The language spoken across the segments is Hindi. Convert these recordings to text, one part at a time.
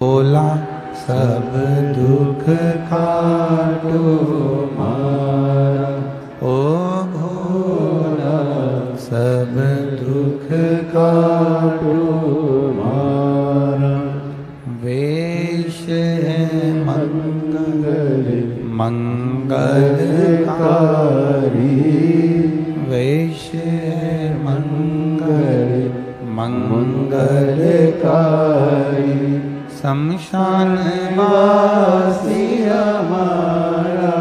बोला सब दुख काटो मारा, ओ भोला सब दुख काटो मारा। वेश है मंगल मंगलकारी, वेश है मंगल मंगलकारी। शमशान वासी हमारा,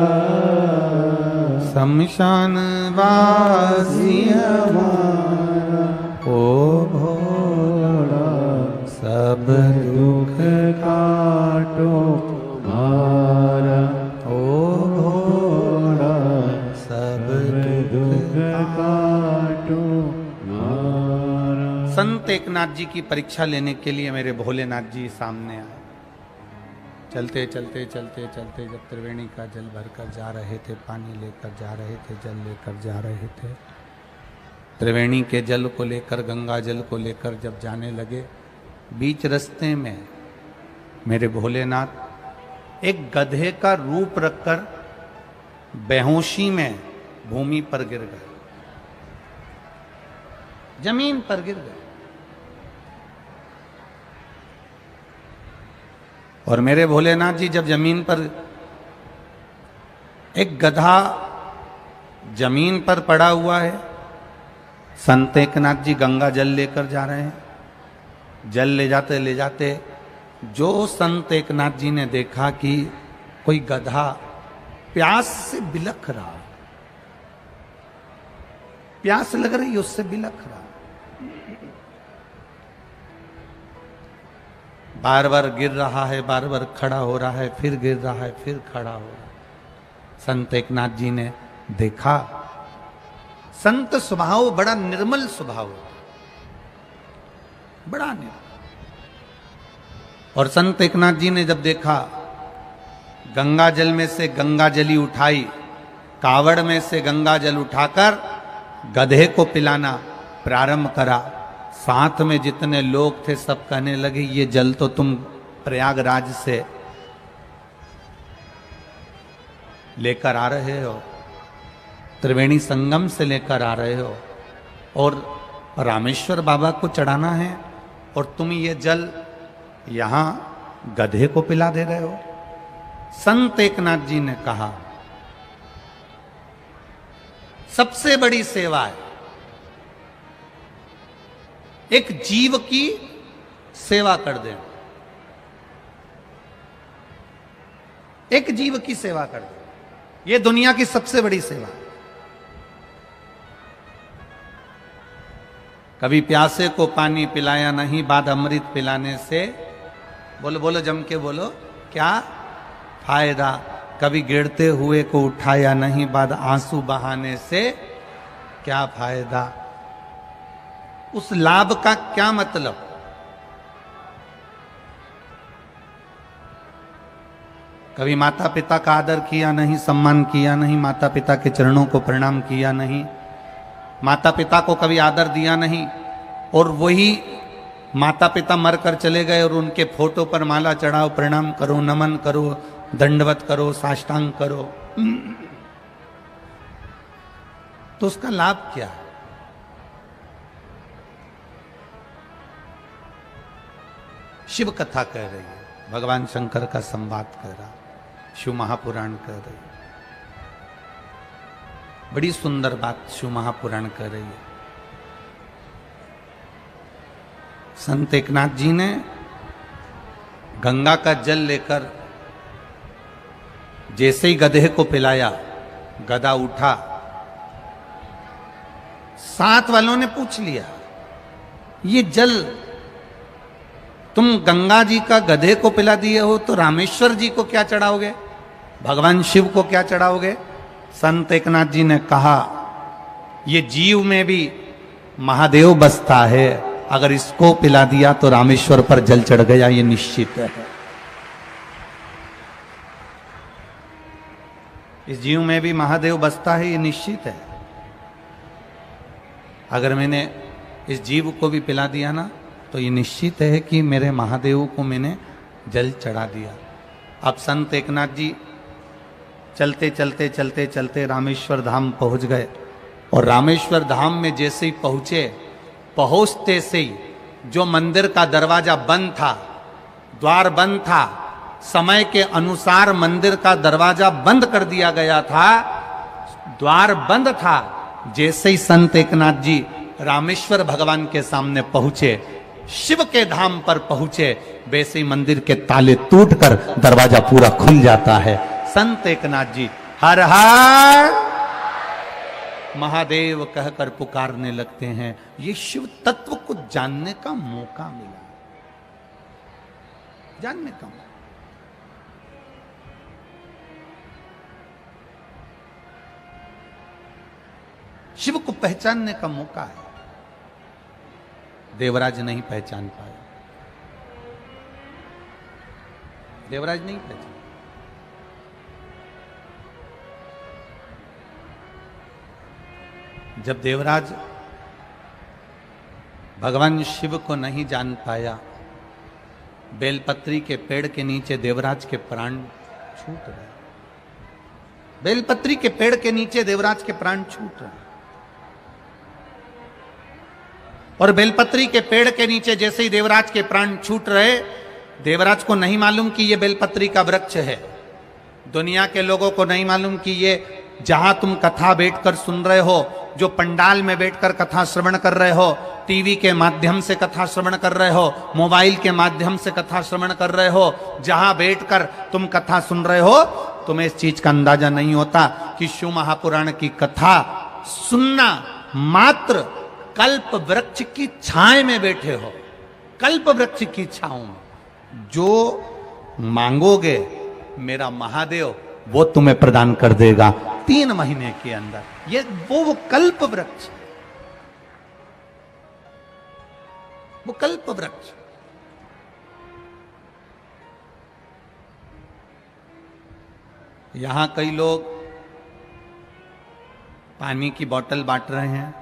शमशान वासी हमारा, ओ भोला सब दुख काटो मारा, ओ भोला सब दुख काटो मारा। संत एकनाथ जी की परीक्षा लेने के लिए मेरे भोलेनाथ जी सामने आए। चलते चलते चलते चलते जब त्रिवेणी का जल भरकर जा रहे थे, पानी लेकर जा रहे थे, जल लेकर जा रहे थे, त्रिवेणी के जल को लेकर, गंगा जल को लेकर जब जाने लगे, बीच रास्ते में मेरे भोलेनाथ एक गधे का रूप रखकर बेहोशी में भूमि पर गिर गए, जमीन पर गिर गए। और मेरे भोलेनाथ जी जब जमीन पर, एक गधा जमीन पर पड़ा हुआ है, संत एकनाथ जी गंगा जल लेकर जा रहे हैं। जल ले जाते जो संत एकनाथ जी ने देखा कि कोई गधा प्यास से बिलख रहा, प्यास लग रही उससे बिलख रहा, बार बार गिर रहा है, बार बार खड़ा हो रहा है, फिर गिर रहा है, फिर खड़ा हो रहा है। संत एकनाथ जी ने देखा, संत स्वभाव बड़ा निर्मल स्वभाव होता, बड़ा निर्मल। और संत एकनाथ जी ने जब देखा, गंगा जल में से गंगा जली उठाई, कावड़ में से गंगा जल उठाकर गधे को पिलाना प्रारंभ करा। साथ में जितने लोग थे सब कहने लगे, ये जल तो तुम प्रयागराज से लेकर आ रहे हो, त्रिवेणी संगम से लेकर आ रहे हो, और रामेश्वर बाबा को चढ़ाना है, और तुम ये जल यहां गधे को पिला दे रहे हो। संत एकनाथ जी ने कहा, सबसे बड़ी सेवा है एक जीव की सेवा कर दे, एक जीव की सेवा कर दे, ये दुनिया की सबसे बड़ी सेवा। कभी प्यासे को पानी पिलाया नहीं, बाद अमृत पिलाने से, बोलो बोलो जम के बोलो, क्या फायदा। कभी गिरते हुए को उठाया नहीं, बाद आंसू बहाने से क्या फायदा। उस लाभ का क्या मतलब। कभी माता पिता का आदर किया नहीं, सम्मान किया नहीं, माता पिता के चरणों को प्रणाम किया नहीं, माता पिता को कभी आदर दिया नहीं, और वही माता पिता मरकर चले गए और उनके फोटो पर माला चढ़ाओ, प्रणाम करो, नमन करो, दंडवत करो, साष्टांग करो, तो उसका लाभ क्या है। शिव कथा कह रही है, भगवान शंकर का संवाद कह रहा, शिव महापुराण कह रही है, बड़ी सुंदर बात शिव महापुराण कह रही है। संत एकनाथ जी ने गंगा का जल लेकर जैसे ही गधे को पिलाया, गधा उठा, साथ वालों ने पूछ लिया, ये जल तुम गंगा जी का गधे को पिला दिए हो, तो रामेश्वर जी को क्या चढ़ाओगे, भगवान शिव को क्या चढ़ाओगे। संत एकनाथ जी ने कहा, ये जीव में भी महादेव बसता है, अगर इसको पिला दिया तो रामेश्वर पर जल चढ़ गया, ये निश्चित है। इस जीव में भी महादेव बसता है, ये निश्चित है। अगर मैंने इस जीव को भी पिला दिया ना, तो ये निश्चित है कि मेरे महादेव को मैंने जल चढ़ा दिया। अब संत एकनाथ जी चलते चलते चलते चलते रामेश्वर धाम पहुंच गए और रामेश्वर धाम में जैसे ही पहुंचे, पहुंचते से ही जो मंदिर का दरवाजा बंद था, द्वार बंद था, समय के अनुसार मंदिर का दरवाजा बंद कर दिया गया था, द्वार बंद था। जैसे ही संत एकनाथ जी रामेश्वर भगवान के सामने पहुंचे, शिव के धाम पर पहुंचे, वैसे ही मंदिर के ताले टूटकर दरवाजा पूरा खुल जाता है। संत एकनाथ जी हर हर महादेव कहकर पुकारने लगते हैं। ये शिव तत्व को जानने का मौका मिला, जानने का मौका। शिव को पहचानने का मौका है। देवराज नहीं पहचान पाया, देवराज नहीं पहचान। जब देवराज भगवान शिव को नहीं जान पाया, बेलपत्री के पेड़ के नीचे देवराज के प्राण छूट रहे। बेलपत्री के पेड़ के नीचे देवराज के प्राण छूट रहे। और बेलपत्री के पेड़ के नीचे जैसे ही देवराज के प्राण छूट रहे, देवराज को नहीं मालूम कि यह बेलपत्री का वृक्ष है। दुनिया के लोगों को नहीं मालूम कि ये जहां तुम कथा बैठकर सुन रहे हो, जो पंडाल में बैठकर कथा श्रवण कर रहे हो, टीवी के माध्यम से कथा श्रवण कर रहे हो, मोबाइल के माध्यम से कथा श्रवण कर रहे हो, जहां बैठकर तुम कथा सुन रहे हो, तुम्हें इस चीज का अंदाजा नहीं होता कि शिव महापुराण की कथा सुनना मात्र कल्प वृक्ष की छाए में बैठे हो। कल्प वृक्ष की छाओं में जो मांगोगे मेरा महादेव वो तुम्हें प्रदान कर देगा 3 महीने के अंदर। ये वो कल्प वृक्ष, वो कल्प वृक्ष। यहां कई लोग पानी की बोतल बांट रहे हैं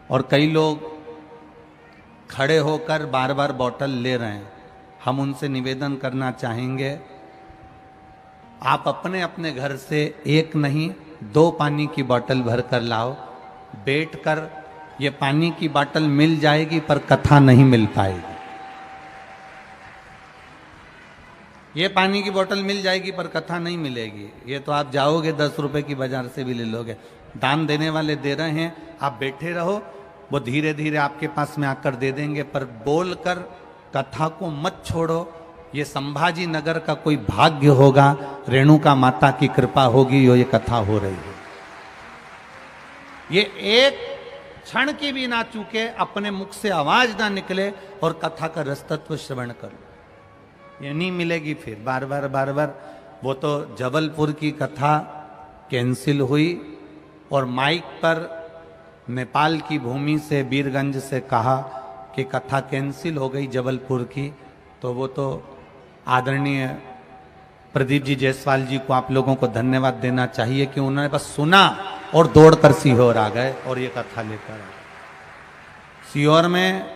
और कई लोग खड़े होकर बार बार बोतल ले रहे हैं। हम उनसे निवेदन करना चाहेंगे, आप अपने अपने घर से 1 नहीं 2 पानी की बोतल भर कर लाओ। बैठकर ये पानी की बोतल मिल जाएगी पर कथा नहीं मिल पाएगी। ये पानी की बोतल मिल जाएगी पर कथा नहीं मिलेगी। ये तो आप जाओगे 10 रुपए की बाजार से भी ले लोगे। दान देने वाले दे रहे हैं, आप बैठे रहो, वो धीरे धीरे आपके पास में आकर दे देंगे, पर बोलकर कथा को मत छोड़ो। ये संभाजी नगर का कोई भाग्य होगा, रेणुका माता की कृपा होगी, ये कथा हो रही है। ये एक क्षण की भी ना चूके, अपने मुख से आवाज ना निकले और कथा का रसतत्व श्रवण करो। ये नहीं मिलेगी फिर बार बार। वो तो जबलपुर की कथा कैंसिल हुई और माइक पर नेपाल की भूमि से बीरगंज से कहा कि कथा कैंसिल हो गई जबलपुर की। तो वो तो आदरणीय प्रदीप जी जायसवाल जी को आप लोगों को धन्यवाद देना चाहिए कि उन्होंने बस सुना और दौड़कर सीहोर आ गए और ये कथा लेकर आए। सीहोर में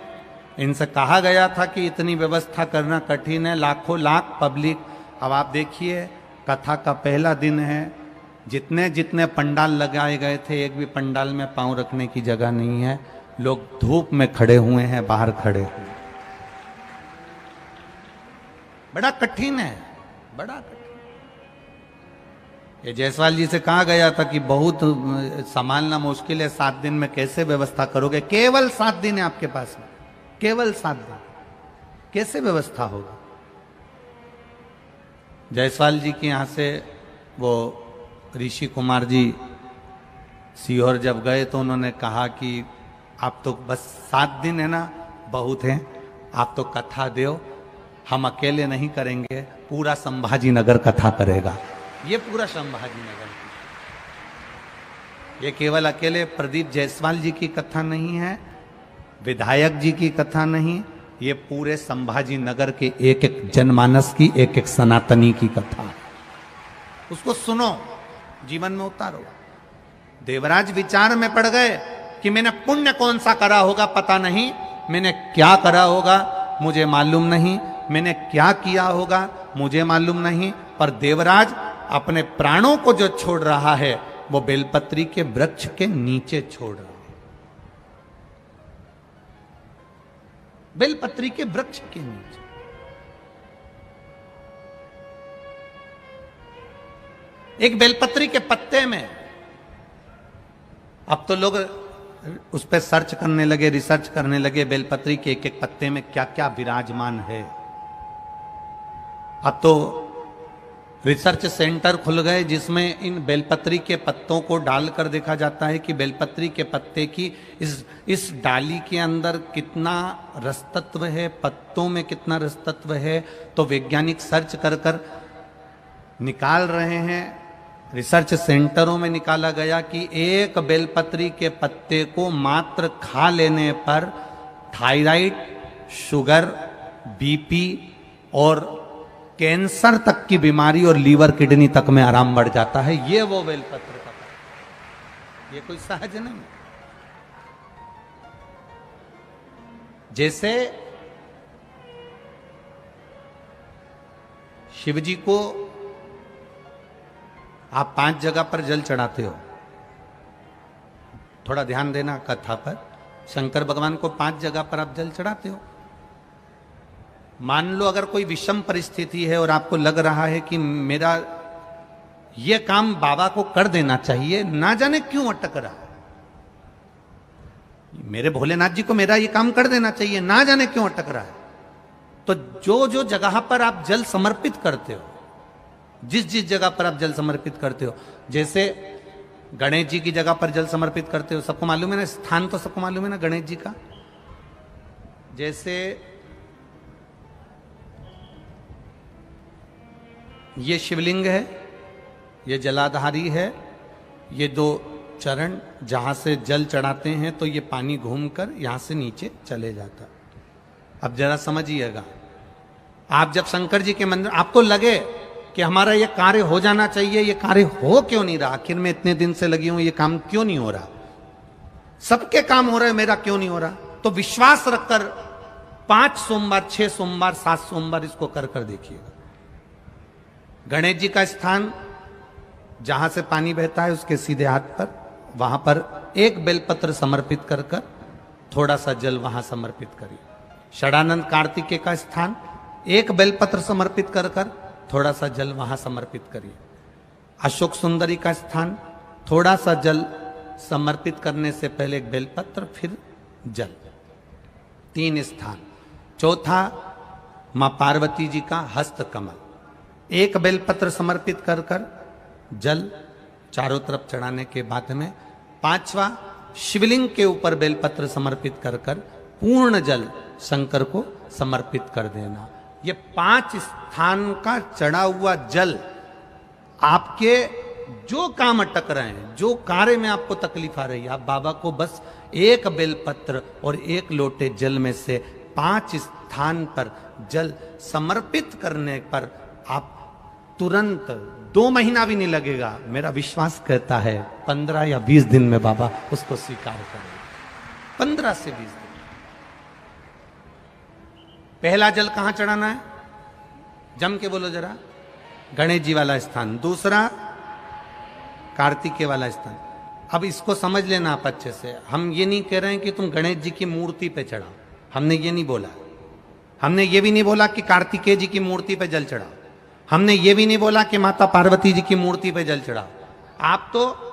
इनसे कहा गया था कि इतनी व्यवस्था करना कठिन है, लाखों लाख पब्लिक। अब आप देखिए कथा का पहला दिन है, जितने जितने पंडाल लगाए गए थे, एक भी पंडाल में पांव रखने की जगह नहीं है। लोग धूप में खड़े हुए हैं, बाहर खड़े हुए। बड़ा कठिन है, बड़ा कठिन। ये जायसवाल जी से कहा गया था कि बहुत संभालना मुश्किल है, 7 दिन में कैसे व्यवस्था करोगे? केवल 7 दिन है आपके पास में, केवल 7 दिन, कैसे व्यवस्था होगा? जायसवाल जी के यहां से वो ऋषि कुमार जी सीहोर जब गए तो उन्होंने कहा कि आप तो बस 7 दिन है ना, बहुत हैं, आप तो कथा दो, हम अकेले नहीं करेंगे, पूरा संभाजी नगर कथा करेगा। ये पूरा संभाजी नगर, ये केवल अकेले प्रदीप जायसवाल जी की कथा नहीं है, विधायक जी की कथा नहीं, ये पूरे संभाजी नगर के एक एक जनमानस की, एक एक सनातनी की कथा। उसको सुनो, जीवन में उतारो। देवराज विचार में पड़ गए कि मैंने पुण्य कौन सा करा होगा, पता नहीं, मैंने क्या करा होगा मुझे मालूम नहीं, मैंने क्या किया होगा मुझे मालूम नहीं, पर देवराज अपने प्राणों को जो छोड़ रहा है वो बेलपत्री के वृक्ष के नीचे छोड़ रहा है, बेलपत्री के वृक्ष के नीचे। एक बेलपत्री के पत्ते में, अब तो लोग उस पर सर्च करने लगे, रिसर्च करने लगे, बेलपत्री के एक एक पत्ते में क्या क्या विराजमान है। अब तो रिसर्च सेंटर खुल गए जिसमें इन बेलपत्री के पत्तों को डालकर देखा जाता है कि बेलपत्री के पत्ते की इस डाली के अंदर कितना रसतत्व है, पत्तों में कितना रसतत्व है। तो वैज्ञानिक सर्च कर कर निकाल रहे हैं, रिसर्च सेंटरों में निकाला गया कि एक बेलपत्री के पत्ते को मात्र खा लेने पर थायराइड, शुगर, बीपी और कैंसर तक की बीमारी और लीवर किडनी तक में आराम बढ़ जाता है। ये वो बेलपत्र का, ये कोई सहज नहीं। जैसे शिव जी को आप 5 जगह पर जल चढ़ाते हो, थोड़ा ध्यान देना कथा पर। शंकर भगवान को 5 जगह पर आप जल चढ़ाते हो। मान लो अगर कोई विषम परिस्थिति है और आपको लग रहा है कि मेरा ये काम बाबा को कर देना चाहिए, ना जाने क्यों अटक रहा है, मेरे भोलेनाथ जी को मेरा ये काम कर देना चाहिए, ना जाने क्यों अटक रहा है, तो जो जो जगह पर आप जल समर्पित करते हो, जिस जिस जगह पर आप जल समर्पित करते हो, जैसे गणेश जी की जगह पर जल समर्पित करते हो, सबको मालूम है ना, स्थान तो सबको मालूम है ना गणेश जी का। जैसे ये शिवलिंग है, ये जलाधारी है, ये 2 चरण जहां से जल चढ़ाते हैं तो ये पानी घूमकर यहां से नीचे चले जाता। अब जरा समझिएगा, आप जब शंकर जी के मंदिर, आपको लगे कि हमारा ये कार्य हो जाना चाहिए, ये कार्य हो क्यों नहीं रहा, आखिर में इतने दिन से लगी हूं, ये काम क्यों नहीं हो रहा, सबके काम हो रहे हैं, मेरा क्यों नहीं हो रहा, तो विश्वास रखकर 5 सोमवार, 6 सोमवार, 7 सोमवार इसको कर कर देखिएगा। गणेश जी का स्थान जहां से पानी बहता है उसके सीधे हाथ पर, वहां पर एक बेलपत्र समर्पित कर कर थोड़ा सा जल वहां समर्पित करिए। षडानंद कार्तिकेय का स्थान, एक बेलपत्र समर्पित कर कर थोड़ा सा जल वहां समर्पित करिए। अशोक सुंदरी का स्थान, थोड़ा सा जल समर्पित करने से पहले एक बेलपत्र, फिर जल। 3 स्थान। चौथा, मां पार्वती जी का हस्त कमल, एक बेलपत्र समर्पित कर कर जल चारों तरफ चढ़ाने के बाद में। 5वां, शिवलिंग के ऊपर बेलपत्र समर्पित कर कर पूर्ण जल शंकर को समर्पित कर देना। ये 5 स्थान का चढ़ा हुआ जल आपके जो काम अटक रहे हैं, जो कार्य में आपको तकलीफ आ रही है, आप बाबा को बस एक बेलपत्र और एक लोटे जल में से 5 स्थान पर जल समर्पित करने पर आप तुरंत 2 महीना भी नहीं लगेगा, मेरा विश्वास कहता है 15 या 20 दिन में बाबा उसको स्वीकार करेंगे। 15 से 20 दिन। पहला जल कहां चढ़ाना है, जम के बोलो जरा, गणेश जी वाला स्थान। दूसरा, कार्तिकेय वाला स्थान। अब इसको समझ लेना आप अच्छे से, हम ये नहीं कह रहे हैं कि तुम गणेश जी की मूर्ति पे चढ़ाओ, हमने ये नहीं बोला। हमने ये भी नहीं बोला कि कार्तिकेय जी की मूर्ति पे जल चढ़ाओ, हमने ये भी नहीं बोला कि माता पार्वती जी की मूर्ति पे जल चढ़ाओ। आप तो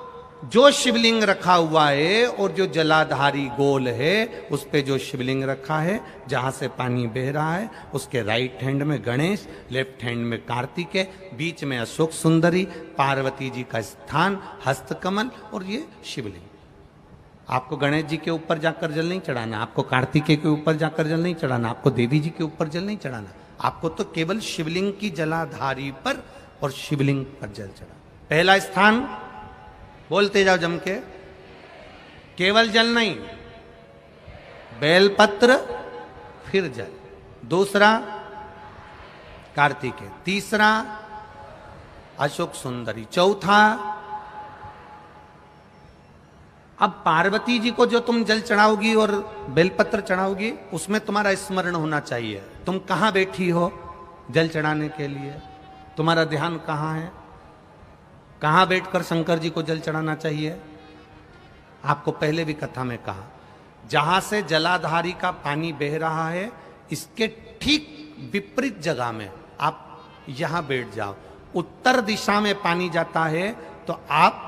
जो शिवलिंग रखा हुआ है और जो जलाधारी गोल है उस पे जो शिवलिंग रखा है, जहां से पानी बह रहा है, उसके राइट हैंड में गणेश, लेफ्ट हैंड में कार्तिकेय, बीच में अशोक सुंदरी, पार्वती जी का स्थान, हस्तकमल और ये शिवलिंग। आपको गणेश जी के ऊपर जाकर जल नहीं चढ़ाना, आपको कार्तिकेय के ऊपर जाकर जल नहीं चढ़ाना, आपको देवी जी के ऊपर जल नहीं चढ़ाना, आपको तो केवल शिवलिंग की जलाधारी पर और शिवलिंग पर जल चढ़ा। पहला स्थान, बोलते जाओ जम के, केवल जल नहीं, बेलपत्र फिर जल। दूसरा, कार्तिकेय। तीसरा, अशोक सुंदरी। चौथा, अब पार्वती जी को जो तुम जल चढ़ाओगी और बेलपत्र चढ़ाओगी उसमें तुम्हारा स्मरण होना चाहिए तुम कहां बैठी हो जल चढ़ाने के लिए? तुम्हारा ध्यान कहां है? कहां बैठकर शंकर जी को जल चढ़ाना चाहिए? आपको पहले भी कथा में कहा, जहां से जलाधारी का पानी बह रहा है इसके ठीक विपरीत जगह में आप यहां बैठ जाओ। उत्तर दिशा में पानी जाता है तो आप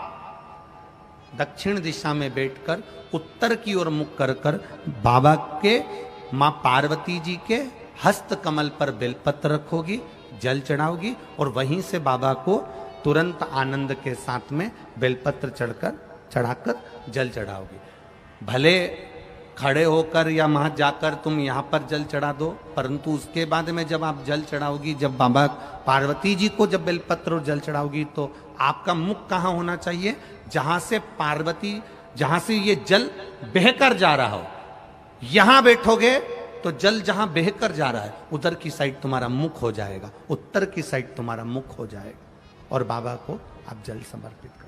दक्षिण दिशा में बैठकर उत्तर की ओर मुख कर कर बाबा के, मां पार्वती जी के हस्त कमल पर बेलपत्र रखोगी, जल चढ़ाओगी और वहीं से बाबा को तुरंत आनंद के साथ में बेलपत्र चढ़ाकर जल चढ़ाओगी। भले खड़े होकर या वहां जाकर तुम यहां पर जल चढ़ा दो, परंतु उसके बाद में जब आप जल चढ़ाओगी, जब बाबा पार्वती जी को जब बेलपत्र और जल चढ़ाओगी, तो आपका मुख कहां होना चाहिए? जहां से पार्वती, जहां से ये जल बहकर जा रहा हो, यहां बैठोगे तो जल जहां बहकर जा रहा है उधर की साइड तुम्हारा मुख हो जाएगा, उत्तर की साइड तुम्हारा मुख हो जाएगा और बाबा को आप जल समर्पित करो।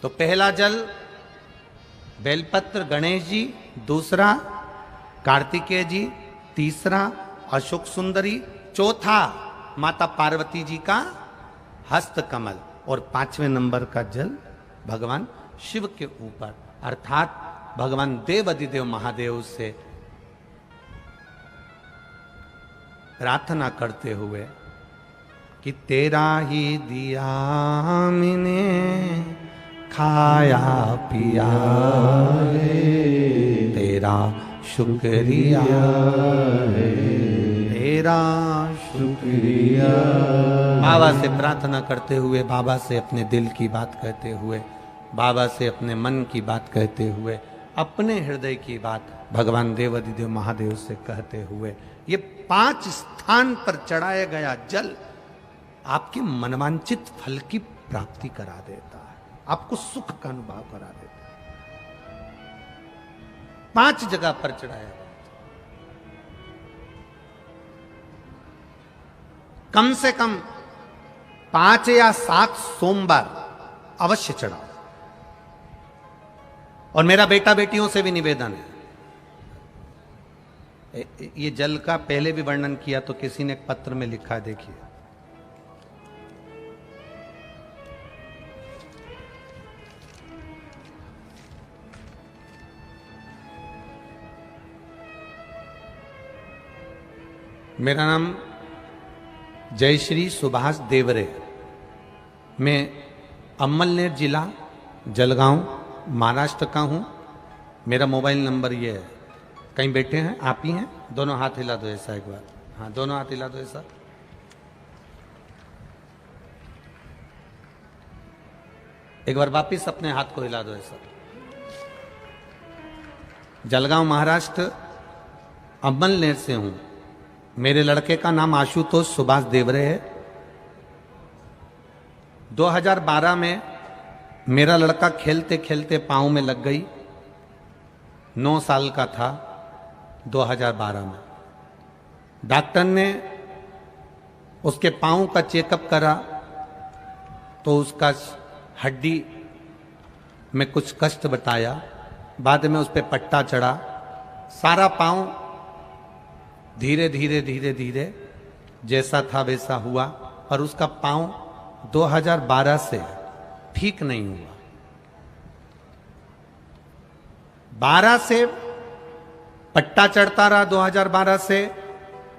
तो पहला जल बेलपत्र गणेश जी, दूसरा कार्तिकेय जी, तीसरा अशोक सुंदरी, चौथा माता पार्वती जी का हस्त कमल और पांचवें नंबर का जल भगवान शिव के ऊपर, अर्थात भगवान देवाधिदेव महादेव से प्रार्थना करते हुए कि तेरा ही दिया मैंने खाया पिया है, तेरा शुक्रिया है, तेरा शुक्रिया। बाबा से प्रार्थना करते हुए, बाबा से अपने दिल की बात कहते हुए, बाबा से अपने मन की बात कहते हुए, अपने हृदय की बात भगवान देवाधिदेव महादेव से कहते हुए, ये 5 स्थान पर चढ़ाया गया जल आपके मनवांचित फल की प्राप्ति करा देता है, आपको सुख का अनुभव करा देता है। 5 जगह पर चढ़ाया गया, कम से कम 5 या 7 सोमवार अवश्य चढ़ाओ। और मेरा बेटा बेटियों से भी निवेदन है, ये जल का पहले भी वर्णन किया तो किसी ने एक पत्र में लिखा है, देखिए, मेरा नाम जयश्री सुभाष देवरे, मैं अम्मलनेर जिला जलगांव महाराष्ट्र का हूं। मेरा मोबाइल नंबर ये है, कहीं बैठे हैं आप ही हैं, दोनों हाथ हिला दो ऐसा एक बार, हाँ दोनों हाथ हिला दो ऐसा। एक बार वापिस अपने हाथ को हिला दो ऐसा। जलगांव महाराष्ट्र, अम्मलनेर से हूं। मेरे लड़के का नाम आशुतोष सुभाष देवरे है। 2012 में मेरा लड़का खेलते खेलते पांव में लग गई, 9 साल का था 2012 में। डॉक्टर ने उसके पांव का चेकअप करा तो उसका हड्डी में कुछ कष्ट बताया, बाद में उस पर पट्टा चढ़ा, सारा पांव धीरे धीरे धीरे धीरे जैसा था वैसा हुआ और उसका पांव 2012 से ठीक नहीं हुआ। 12 से पट्टा चढ़ता रहा, 2012 से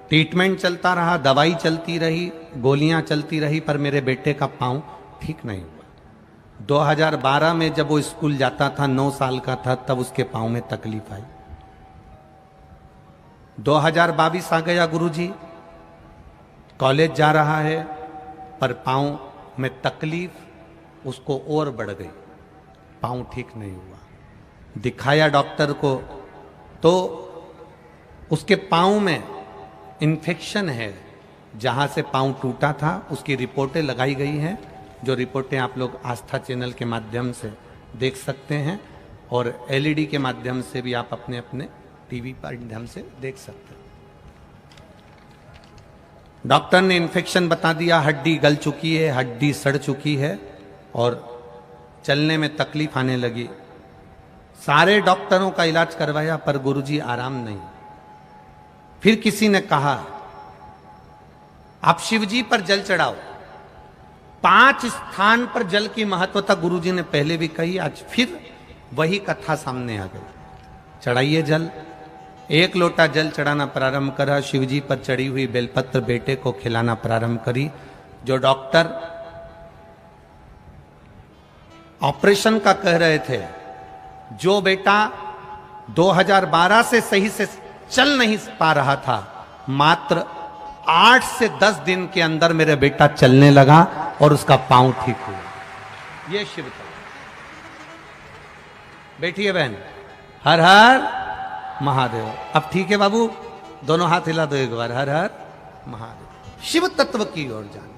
ट्रीटमेंट चलता रहा, दवाई चलती रही, गोलियां चलती रही, पर मेरे बेटे का पांव ठीक नहीं हुआ। 2012 में जब वो स्कूल जाता था, 9 साल का था, तब उसके पांव में तकलीफ आई। 2022 आ गया, गुरुजी कॉलेज जा रहा है, पर पांव में तकलीफ उसको और बढ़ गई, पांव ठीक नहीं हुआ। दिखाया डॉक्टर को तो उसके पांव में इन्फेक्शन है, जहां से पांव टूटा था उसकी रिपोर्टें लगाई गई हैं, जो रिपोर्टें आप लोग आस्था चैनल के माध्यम से देख सकते हैं और एलईडी के माध्यम से भी आप अपने अपने टीवी पर माध्यम से देख सकते हैं। डॉक्टर ने इन्फेक्शन बता दिया, हड्डी गल चुकी है, हड्डी सड़ चुकी है और चलने में तकलीफ आने लगी। सारे डॉक्टरों का इलाज करवाया पर गुरुजी आराम नहीं। फिर किसी ने कहा आप शिवजी पर जल चढ़ाओ। 5 स्थान पर जल की महत्वता गुरुजी ने पहले भी कही, आज फिर वही कथा सामने आ गई। चढ़ाइए जल। 1 लोटा जल चढ़ाना प्रारंभ करा। शिवजी पर चढ़ी हुई बेलपत्र बेटे को खिलाना प्रारंभ करी। जो डॉक्टर ऑपरेशन का कह रहे थे, जो बेटा 2012 से सही से चल नहीं पा रहा था, मात्र 8 से 10 दिन के अंदर मेरा बेटा चलने लगा और उसका पांव ठीक हुआ। ये शिव का। बैठिए बहन। हर हर महादेव। अब ठीक है बाबू, दोनों हाथ हिला दो एक बार। हर हर महादेव। शिव तत्व की ओर जाना।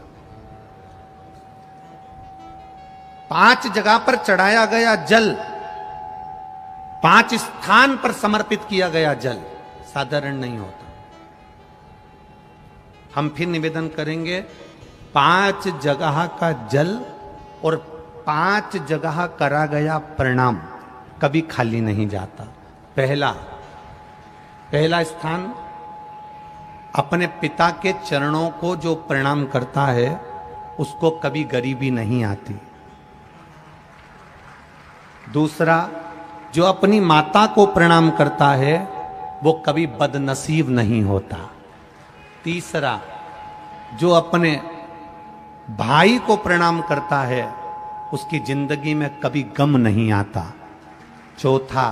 5 जगह पर चढ़ाया गया जल, 5 स्थान पर समर्पित किया गया जल साधारण नहीं होता। हम फिर निवेदन करेंगे, 5 जगह का जल और 5 जगह करा गया प्रणाम कभी खाली नहीं जाता। पहला स्थान, अपने पिता के चरणों को जो प्रणाम करता है उसको कभी गरीबी नहीं आती। दूसरा, जो अपनी माता को प्रणाम करता है वो कभी बदनसीब नहीं होता। तीसरा, जो अपने भाई को प्रणाम करता है उसकी जिंदगी में कभी गम नहीं आता। चौथा,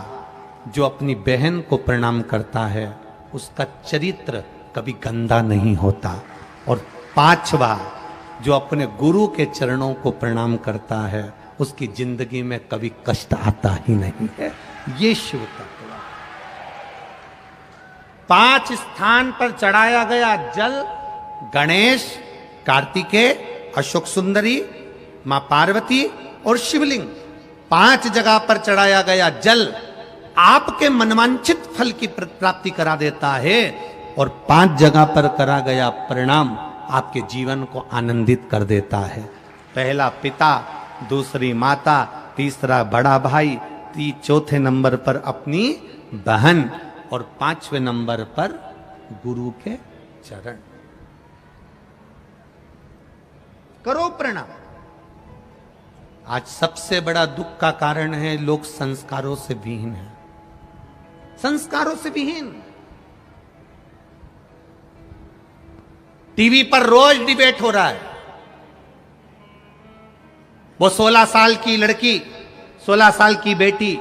जो अपनी बहन को प्रणाम करता है उसका चरित्र कभी गंदा नहीं होता। और 5वां, जो अपने गुरु के चरणों को प्रणाम करता है उसकी जिंदगी में कभी कष्ट आता ही नहीं है। ये शिव तत्व। 5 स्थान पर चढ़ाया गया जल, गणेश, कार्तिकेय, अशोक सुंदरी, मां पार्वती और शिवलिंग। 5 जगह पर चढ़ाया गया जल आपके मनवांछित फल की प्राप्ति करा देता है और 5 जगह पर करा गया प्रणाम आपके जीवन को आनंदित कर देता है। पहला पिता, दूसरी माता, तीसरा बड़ा भाई, चौथे नंबर पर अपनी बहन और 5वें नंबर पर गुरु के चरण। करो प्रणाम। आज सबसे बड़ा दुख का कारण है लोग संस्कारों से विहीन हैं। संस्कारों से विहीन। टीवी पर रोज डिबेट हो रहा है। वो 16 साल की लड़की, 16 साल की बेटी,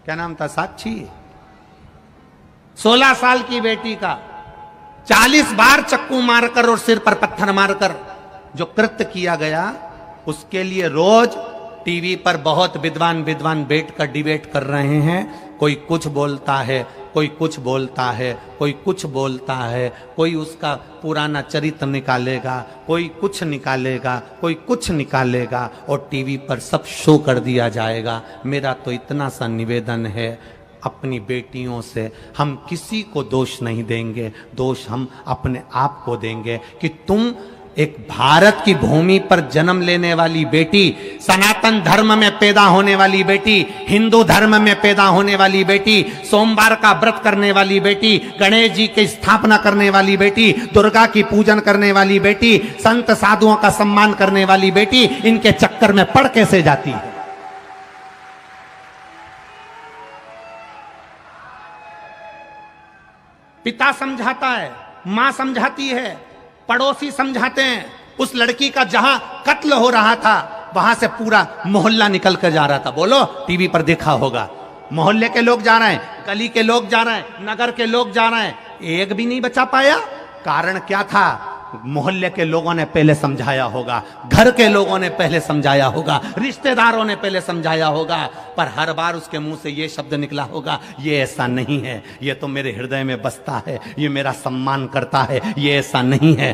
क्या नाम था, साक्षी, 16 साल की बेटी का 40 बार चक्कू मारकर और सिर पर पत्थर मारकर जो कृत्य किया गया, उसके लिए रोज टीवी पर बहुत विद्वान बैठकर डिबेट कर रहे हैं। कोई कुछ बोलता है, कोई कुछ बोलता है, कोई कुछ बोलता है, कोई उसका पुराना चरित्र निकालेगा, कोई कुछ निकालेगा, कोई कुछ निकालेगा और टीवी पर सब शो कर दिया जाएगा। मेरा तो इतना सा निवेदन है, अपनी बेटियों से हम किसी को दोष नहीं देंगे, दोष हम अपने आप को देंगे कि तुम एक भारत की भूमि पर जन्म लेने वाली बेटी, सनातन धर्म में पैदा होने वाली बेटी, हिंदू धर्म में पैदा होने वाली बेटी, सोमवार का व्रत करने वाली बेटी, गणेश जी की स्थापना करने वाली बेटी, दुर्गा की पूजन करने वाली बेटी, संत साधुओं का सम्मान करने वाली बेटी, इनके चक्कर में पड़ कैसे जाती है। पिता समझाता है, मां समझाती है, पड़ोसी समझाते हैं। उस लड़की का जहां कत्ल हो रहा था वहां से पूरा मोहल्ला निकल कर जा रहा था। बोलो, टीवी पर देखा होगा। मोहल्ले के लोग जा रहे हैं, गली के लोग जा रहे हैं, नगर के लोग जा रहे हैं, एक भी नहीं बचा पाया। कारण क्या था? मोहल्ले के लोगों ने पहले समझाया होगा, घर के लोगों ने पहले समझाया होगा, रिश्तेदारों ने पहले समझाया होगा, पर हर बार उसके मुंह से ये शब्द निकला होगा, ये ऐसा नहीं है, ये तो मेरे हृदय में बसता है, ये मेरा सम्मान करता है, ये ऐसा नहीं है।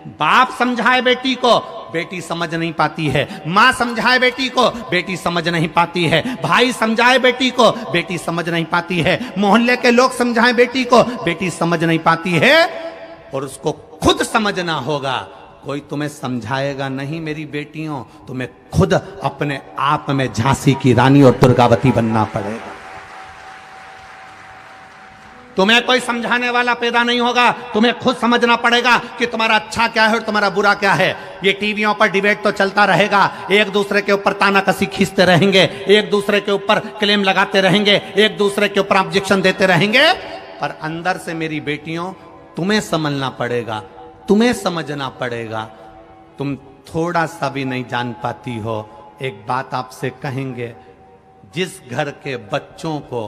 बाप समझाए बेटी को, बेटी समझ नहीं पाती है। माँ समझाए बेटी को, बेटी समझ नहीं पाती है। भाई समझाए बेटी को, बेटी समझ नहीं पाती है। मोहल्ले के लोग समझाए बेटी को, बेटी समझ नहीं पाती है। और उसको खुद समझना होगा। कोई तुम्हें समझाएगा नहीं मेरी बेटियों, तुम्हें खुद अपने आप में झांसी की रानी और दुर्गावती बनना पड़ेगा। तुम्हें कोई समझाने वाला पैदा नहीं होगा, तुम्हें खुद समझना पड़ेगा कि तुम्हारा अच्छा क्या है और तुम्हारा बुरा क्या है। ये टीवियों पर डिबेट तो चलता रहेगा, एक दूसरे के ऊपर तानाकसी खींचते रहेंगे, एक दूसरे के ऊपर क्लेम लगाते रहेंगे, एक दूसरे के ऊपर ऑब्जेक्शन देते रहेंगे, पर अंदर से मेरी बेटियों तुम्हें समझना पड़ेगा, तुम्हें समझना पड़ेगा। तुम थोड़ा सा भी नहीं जान पाती हो। एक बात आपसे कहेंगे, जिस घर के बच्चों को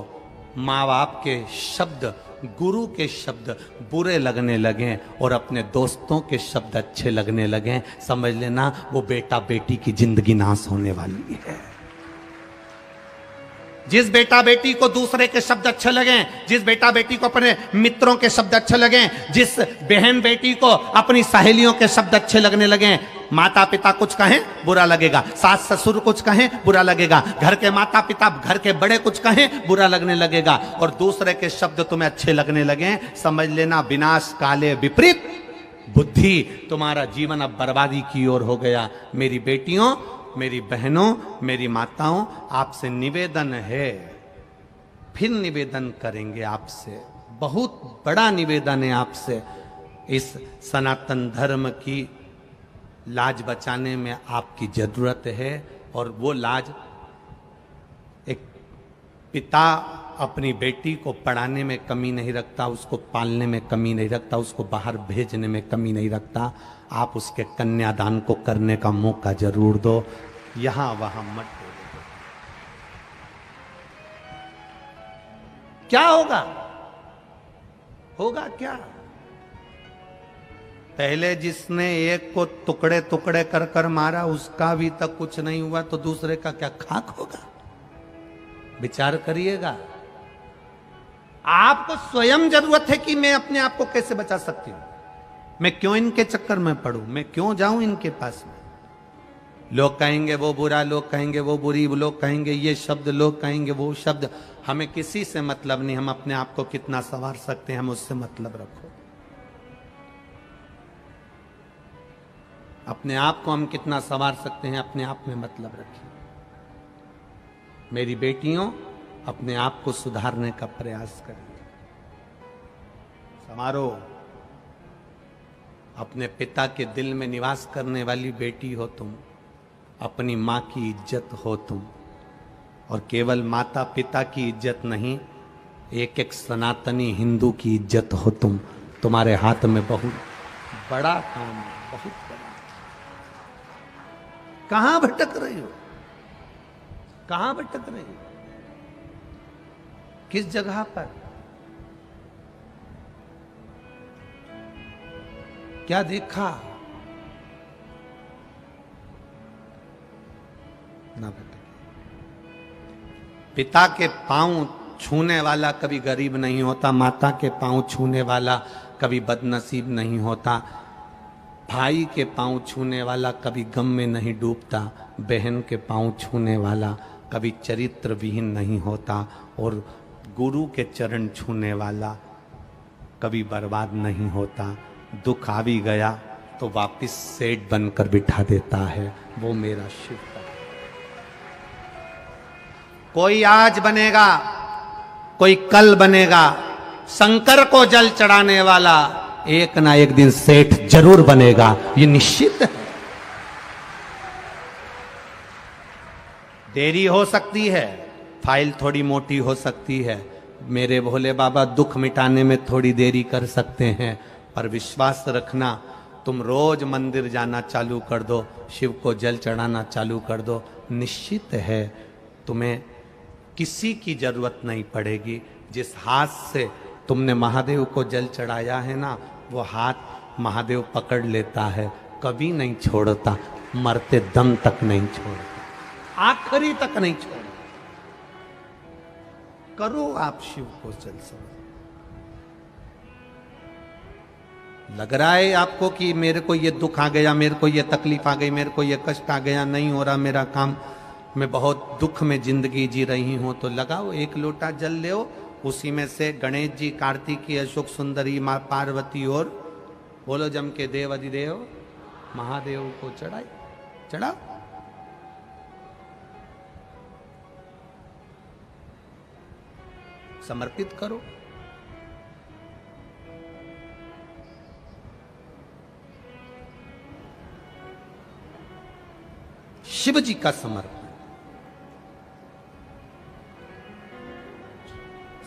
माँ बाप के शब्द, गुरु के शब्द बुरे लगने लगे और अपने दोस्तों के शब्द अच्छे लगने लगे, समझ लेना वो बेटा बेटी की जिंदगी नाश होने वाली है। जिस बेटा बेटी को दूसरे के शब्द अच्छे लगे, जिस बेटा बेटी को अपने मित्रों के शब्द अच्छे लगे, जिस बहन बेटी को अपनी सहेलियों के शब्द अच्छे लगने लगे, माता पिता कुछ कहें बुरा लगेगा, सास ससुर कुछ कहें बुरा लगेगा, घर के माता पिता, घर के बड़े कुछ कहें बुरा लगने लगेगा, और दूसरे के शब्द तुम्हें अच्छे लगने लगे, समझ लेना विनाश काले विपरीत बुद्धि, तुम्हारा जीवन अब बर्बादी की ओर हो गया। मेरी बेटियों, मेरी बहनों, मेरी माताओं, आपसे निवेदन है, फिर निवेदन करेंगे आपसे, बहुत बड़ा निवेदन है आपसे। इस सनातन धर्म की लाज बचाने में आपकी जरूरत है, और वो लाज एक पिता अपनी बेटी को पढ़ाने में कमी नहीं रखता, उसको पालने में कमी नहीं रखता, उसको बाहर भेजने में कमी नहीं रखता। आप उसके कन्यादान को करने का मौका जरूर दो, यहां वहां मत दो। क्या होगा? होगा क्या? पहले जिसने एक को टुकड़े टुकड़े कर कर मारा, उसका भी तक कुछ नहीं हुआ, तो दूसरे का क्या खाक होगा? विचार करिएगा। आपको स्वयं जरूरत है कि मैं अपने आप को कैसे बचा सकती हूं, मैं क्यों इनके चक्कर में पड़ूं, मैं क्यों जाऊं इनके पास में। लोग कहेंगे वो बुरा, लोग कहेंगे वो बुरी, लोग कहेंगे ये शब्द, लोग कहेंगे वो शब्द, हमें किसी से मतलब नहीं। हम अपने आप को कितना संवार सकते हैं, हम उससे मतलब रखो। अपने आप को हम कितना संवार सकते हैं, अपने आप में मतलब रखिए। मेरी बेटियों, अपने आप को सुधारने का प्रयास करिए, संवारो। अपने पिता के दिल में निवास करने वाली बेटी हो तुम, अपनी मां की इज्जत हो तुम, और केवल माता पिता की इज्जत नहीं, एक एक सनातनी हिंदू की इज्जत हो तुम। तुम्हारे हाथ में बहुत बड़ा काम है, बहुत बड़ा। कहां भटक रही हो, कहां भटक रही हो, किस जगह पर, क्या देखा? ना भटके। पिता के पांव छूने वाला कभी गरीब नहीं होता, माता के पांव छूने वाला कभी बदनसीब नहीं होता, भाई के पांव छूने वाला कभी गम में नहीं डूबता, बहन के पांव छूने वाला कभी चरित्र विहीन नहीं होता, और गुरु के चरण छूने वाला कभी बर्बाद नहीं होता। दुख आ भी गया तो वापिस सेठ बनकर बिठा देता है, वो मेरा शिव का। कोई आज बनेगा, कोई कल बनेगा, शंकर को जल चढ़ाने वाला एक ना एक दिन सेठ जरूर बनेगा, ये निश्चित है। देरी हो सकती है, फाइल थोड़ी मोटी हो सकती है, मेरे भोले बाबा दुख मिटाने में थोड़ी देरी कर सकते हैं, पर विश्वास रखना, तुम रोज मंदिर जाना चालू कर दो, शिव को जल चढ़ाना चालू कर दो, निश्चित है तुम्हें किसी की जरूरत नहीं पड़ेगी। जिस हाथ से तुमने महादेव को जल चढ़ाया है ना, वो हाथ महादेव पकड़ लेता है, कभी नहीं छोड़ता, मरते दम तक नहीं छोड़ता, आखिरी तक नहीं छोड़ता। करो आप शिव को जल समर्पण। लग रहा है आपको कि मेरे को ये दुख आ गया, मेरे को ये तकलीफ आ गई, मेरे को ये कष्ट आ गया, नहीं हो रहा मेरा काम, मैं बहुत दुख में जिंदगी जी रही हूं, तो लगाओ एक लोटा जल ले, उसी में से गणेश जी, कार्तिकी, अशोक सुंदरी, मां पार्वती और बोलो जम के देव अधिदेव महादेव को चढ़ाई, चढ़ाओ। समर्पित करो, शिव जी का समर्पण।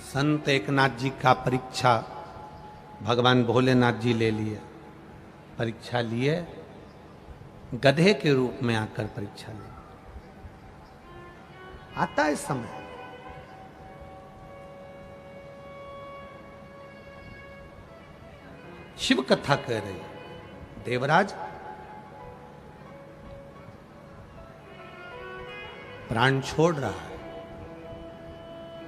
संत एकनाथ जी का परीक्षा भगवान भोलेनाथ जी ले लिए, परीक्षा लिए, गधे के रूप में आकर परीक्षा ले। आता है समय, शिव कथा कह रही है। देवराज प्राण छोड़ रहा है,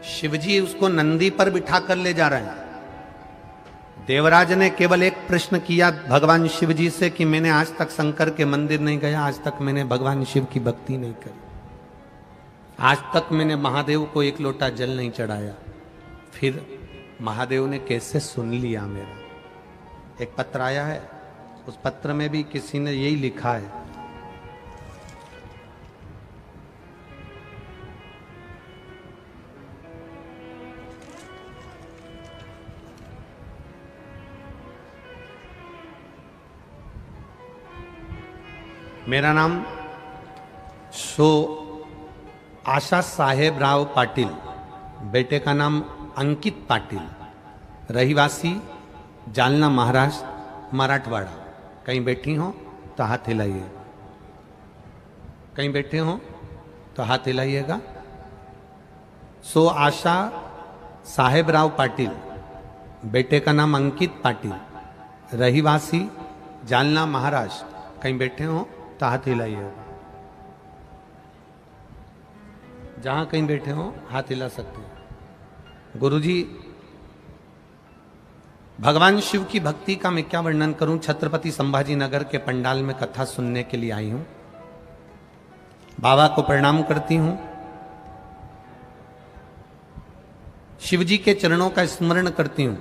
शिवजी उसको नंदी पर बिठा कर ले जा रहे हैं। देवराज ने केवल एक प्रश्न किया भगवान शिव जी से कि मैंने आज तक शंकर के मंदिर नहीं गया, आज तक मैंने भगवान शिव की भक्ति नहीं करी, आज तक मैंने महादेव को एक लोटा जल नहीं चढ़ाया। फिर महादेव ने कैसे सुन लिया मेरा। एक पत्र आया है, उस पत्र में भी किसी ने यही लिखा है, मेरा नाम आशा साहेब राव पाटिल, बेटे का नाम अंकित पाटिल, रहीवासी जालना महाराष्ट्र मराठवाड़ा। कहीं बैठी हो तो हाथ हिलाइए, कहीं बैठे हो तो हाथ हिलाइएगा। आशा साहेब राव पाटिल, बेटे का नाम अंकित पाटिल, रहीवासी जालना महाराष्ट्र। कहीं बैठे हो तो हाथ हिलाइएगा, जहां कहीं बैठे हो हाथ हिला सकते हैं। गुरुजी, भगवान शिव की भक्ति का मैं क्या वर्णन करूं। छत्रपति संभाजी नगर के पंडाल में कथा सुनने के लिए आई हूं। बाबा को प्रणाम करती हूं, शिव जी के चरणों का स्मरण करती हूं।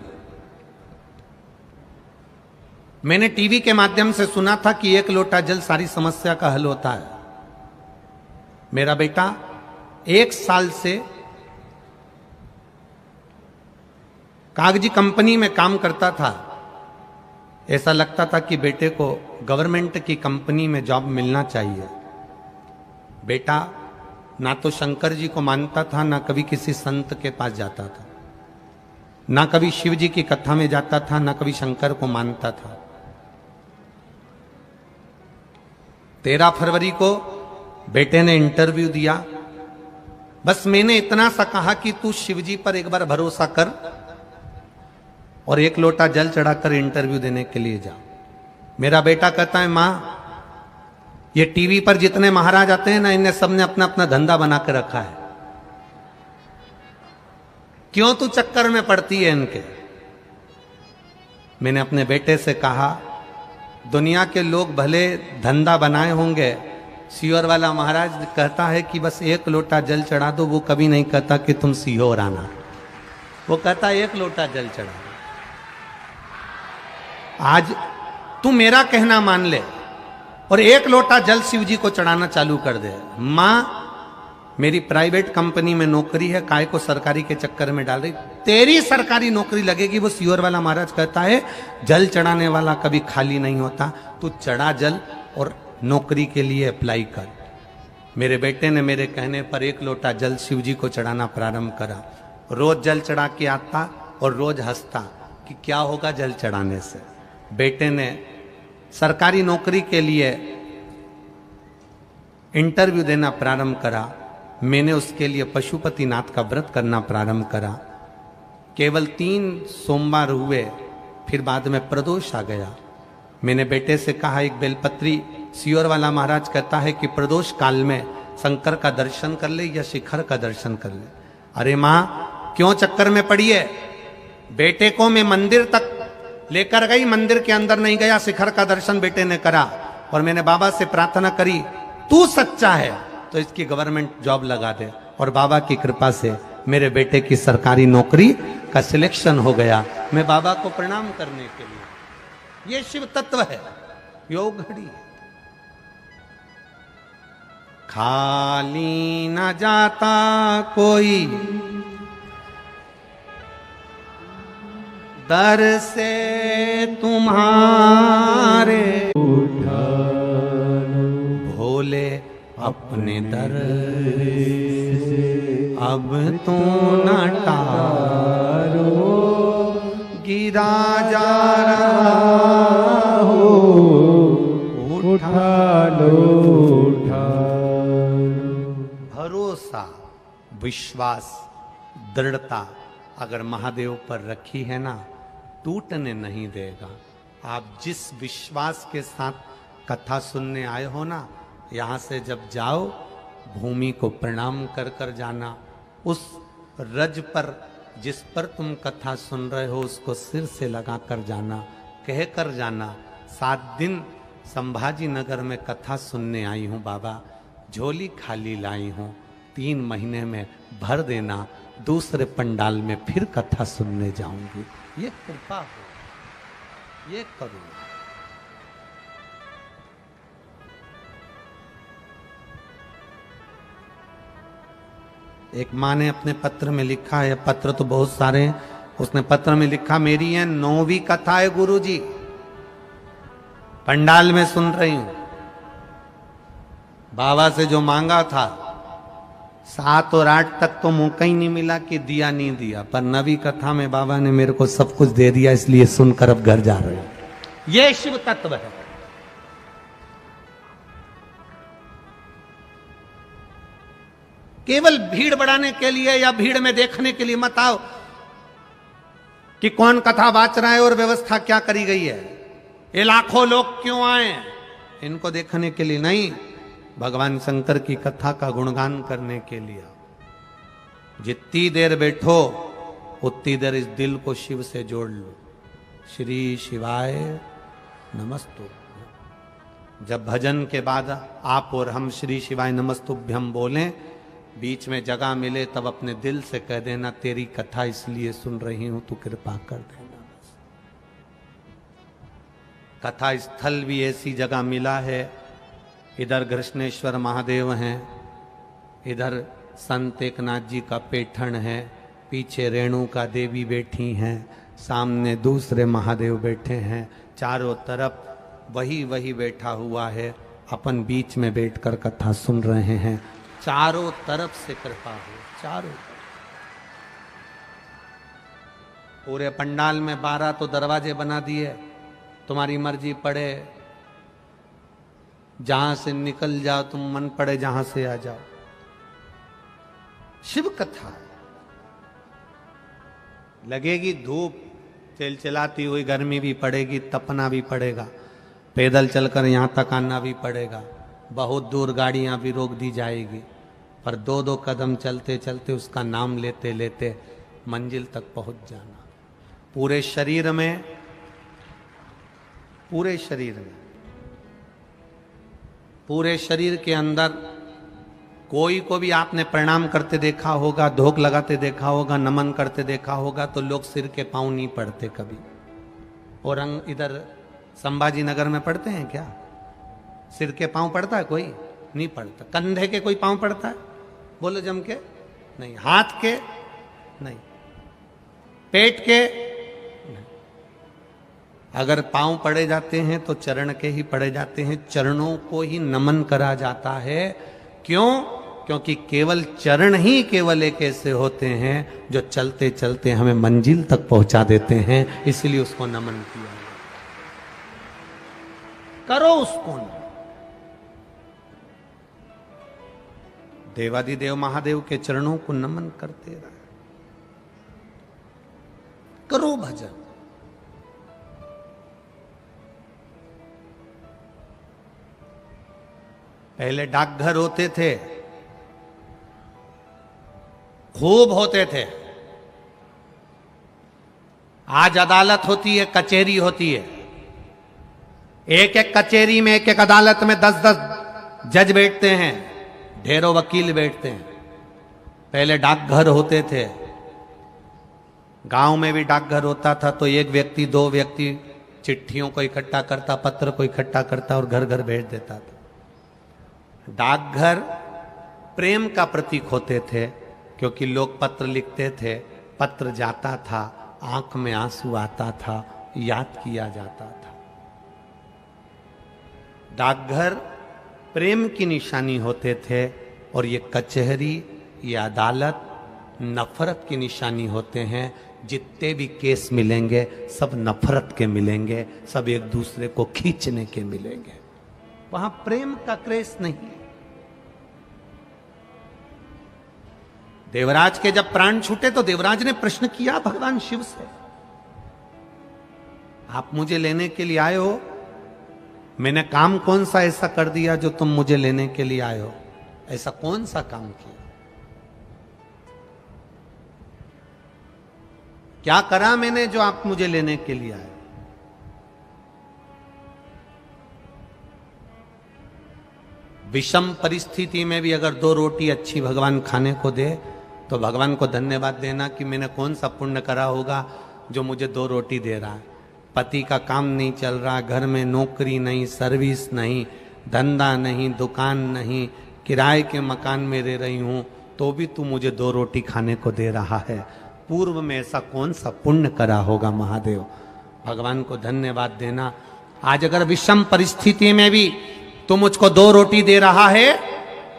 मैंने टीवी के माध्यम से सुना था कि एक लोटा जल सारी समस्या का हल होता है। मेरा बेटा 1 साल से कागजी कंपनी में काम करता था। ऐसा लगता था कि बेटे को गवर्नमेंट की कंपनी में जॉब मिलना चाहिए। बेटा ना तो शंकर जी को मानता था, ना कभी किसी संत के पास जाता था, ना कभी शिव जी की कथा में जाता था, ना कभी शंकर को मानता था। 13 फरवरी को बेटे ने इंटरव्यू दिया। बस मैंने इतना सा कहा कि तू शिव जी पर एक बार भरोसा कर और 1 लोटा जल चढ़ाकर इंटरव्यू देने के लिए जा। मेरा बेटा कहता है, मां ये टीवी पर जितने महाराज आते हैं ना, इन्हें सबने अपना अपना धंधा बना के रखा है, क्यों तू चक्कर में पड़ती है इनके। मैंने अपने बेटे से कहा, दुनिया के लोग भले धंधा बनाए होंगे, सीहोर वाला महाराज कहता है कि बस 1 लोटा जल चढ़ा दो, वो कभी नहीं कहता कि तुम सीहोर आना, वो कहता 1 लोटा जल चढ़ा दो। आज तू मेरा कहना मान ले और 1 लोटा जल शिव जी को चढ़ाना चालू कर दे। मां मेरी प्राइवेट कंपनी में नौकरी है, काय को सरकारी के चक्कर में डाल रही। तेरी सरकारी नौकरी लगेगी। वो सीहोर वाला महाराज कहता है जल चढ़ाने वाला कभी खाली नहीं होता, तू चढ़ा जल और नौकरी के लिए अप्लाई कर। मेरे बेटे ने मेरे कहने पर 1 लोटा जल शिव जी को चढ़ाना प्रारंभ करा। रोज जल चढ़ा के आता और रोज हंसता कि क्या होगा जल चढ़ाने से। बेटे ने सरकारी नौकरी के लिए इंटरव्यू देना प्रारंभ करा। मैंने उसके लिए पशुपतिनाथ का व्रत करना प्रारंभ करा। केवल 3 सोमवार हुए, फिर बाद में प्रदोष आ गया। मैंने बेटे से कहा, एक बेलपत्री, सीहोर वाला महाराज कहता है कि प्रदोष काल में शंकर का दर्शन कर ले या शिखर का दर्शन कर ले। अरे मां क्यों चक्कर में पड़ी है। बेटे को मैं मंदिर तक लेकर गई, मंदिर के अंदर नहीं गया, शिखर का दर्शन बेटे ने करा और मैंने बाबा से प्रार्थना करी, तू सच्चा है तो इसकी गवर्नमेंट जॉब लगा दे। और बाबा की कृपा से मेरे बेटे की सरकारी नौकरी का सिलेक्शन हो गया। मैं बाबा को प्रणाम करने के लिए, ये शिव तत्व है, योग घड़ी है। खाली न जाता कोई दर से तुम्हारे, भोले अपने दर अब तो न टारो, गिरा जा रहा हो, उठा लो उठा लो। भरोसा, विश्वास, दृढ़ता अगर महादेव पर रखी है ना, टूटने नहीं देगा। आप जिस विश्वास के साथ कथा सुनने आए हो ना, यहाँ से जब जाओ भूमि को प्रणाम कर कर जाना। उस रज पर जिस पर तुम कथा सुन रहे हो उसको सिर से लगा कर जाना, कह कर जाना 7 दिन संभाजी नगर में कथा सुनने आई हूँ बाबा, झोली खाली लाई हूँ, 3 महीने में भर देना, दूसरे पंडाल में फिर कथा सुनने जाऊंगी। ये कृपा हो, ये करुणा। एक माँ ने अपने पत्र में लिखा है, पत्र तो बहुत सारे हैं, उसने पत्र में लिखा, मेरी ये 9वीं कथा है गुरुजी, पंडाल में सुन रही हूं। बाबा से जो मांगा था 7 और 8 तक तो मौका ही नहीं मिला कि दिया नहीं दिया, पर 9वीं कथा में बाबा ने मेरे को सब कुछ दे दिया, इसलिए सुनकर अब घर जा रहे हो। ये शिव तत्व है। केवल भीड़ बढ़ाने के लिए या भीड़ में देखने के लिए मत आओ कि कौन कथा बाच रहा है और व्यवस्था क्या करी गई है, ये लाखों लोग क्यों आए, इनको देखने के लिए नहीं, भगवान शंकर की कथा का गुणगान करने के लिए। जितनी देर बैठो उतनी देर इस दिल को शिव से जोड़ लो। श्री शिवाय नमस्तु। जब भजन के बाद आप और हम श्री शिवाय नमस्तुभ्यम बोलें, बीच में जगह मिले तब अपने दिल से कह देना, तेरी कथा इसलिए सुन रही हूं, तू कृपा कर देना। बस कथा स्थल भी ऐसी जगह मिला है, इधर कृष्णेश्वर महादेव हैं, इधर संत एकनाथ जी का पेठण है, पीछे रेणुका देवी बैठी हैं, सामने दूसरे महादेव बैठे हैं, चारों तरफ वही वही बैठा हुआ है, अपन बीच में बैठकर कथा सुन रहे हैं। चारों तरफ से कृपा हो, चारों पूरे पंडाल में 12 तो दरवाजे बना दिए, तुम्हारी मर्जी पड़े जहां से निकल जाओ, तुम मन पड़े जहां से आ जाओ। शिव कथा लगेगी धूप चिलचिलाती हुई, गर्मी भी पड़ेगी, तपना भी पड़ेगा, पैदल चलकर यहां तक आना भी पड़ेगा, बहुत दूर गाड़ियां भी रोक दी जाएगी, पर 2-2 कदम चलते चलते उसका नाम लेते लेते मंजिल तक पहुंच जाना। पूरे शरीर में, पूरे शरीर में, पूरे शरीर के अंदर कोई को भी आपने प्रणाम करते देखा होगा, धोख लगाते देखा होगा, नमन करते देखा होगा, तो लोग सिर के पांव नहीं पड़ते कभी। और इधर संभाजी नगर में पड़ते हैं क्या? सिर के पांव पड़ता है? कोई नहीं पड़ता। कंधे के कोई पांव पड़ता है? बोलो जम के नहीं। हाथ के नहीं। पेट के नहीं। अगर पांव पड़े जाते हैं तो चरण के ही पड़े जाते हैं, चरणों को ही नमन करा जाता है। क्यों? क्योंकि केवल चरण ही केवल एक ऐसे होते हैं जो चलते चलते हमें मंजिल तक पहुंचा देते हैं, इसलिए उसको नमन किया। करो उसको नमन। देवादिदेव महादेव के चरणों को नमन करते रहे, करो भजन। पहले डाकघर होते थे, खूब होते थे। आज अदालत होती है, कचहरी होती है। एक एक कचहरी में, एक एक अदालत में 10-10 जज बैठते हैं, ढेरों वकील बैठते हैं। पहले डाकघर होते थे। गांव में भी डाकघर होता था तो एक व्यक्ति 2 व्यक्ति चिट्ठियों को इकट्ठा करता, पत्र को इकट्ठा करता और घर घर भेज देता था। डाकघर प्रेम का प्रतीक होते थे, क्योंकि लोग पत्र लिखते थे, पत्र जाता था, आंख में आंसू आता था, याद किया जाता था। डाकघर प्रेम की निशानी होते थे, और ये कचहरी, ये अदालत नफरत की निशानी होते हैं। जितने भी केस मिलेंगे सब नफरत के मिलेंगे, सब एक दूसरे को खींचने के मिलेंगे। वहां प्रेम का क्रेज नहीं है। देवराज के जब प्राण छूटे तो देवराज ने प्रश्न किया भगवान शिव से, आप मुझे लेने के लिए आए हो? मैंने काम कौन सा ऐसा कर दिया जो तुम मुझे लेने के लिए आए हो? ऐसा कौन सा काम किया? क्या करा मैंने जो आप मुझे लेने के लिए आए? विषम परिस्थिति में भी अगर 2 रोटी अच्छी भगवान खाने को दे तो भगवान को धन्यवाद देना कि मैंने कौन सा पुण्य करा होगा जो मुझे 2 रोटी दे रहा है। पति का काम नहीं चल रहा, घर में नौकरी नहीं, सर्विस नहीं, धंधा नहीं, दुकान नहीं, किराए के मकान में रह रही हूं, तो भी तू मुझे 2 रोटी खाने को दे रहा है। पूर्व में ऐसा कौन सा पुण्य करा होगा महादेव? भगवान को धन्यवाद देना। आज अगर विषम परिस्थिति में भी तू मुझको 2 रोटी दे रहा है,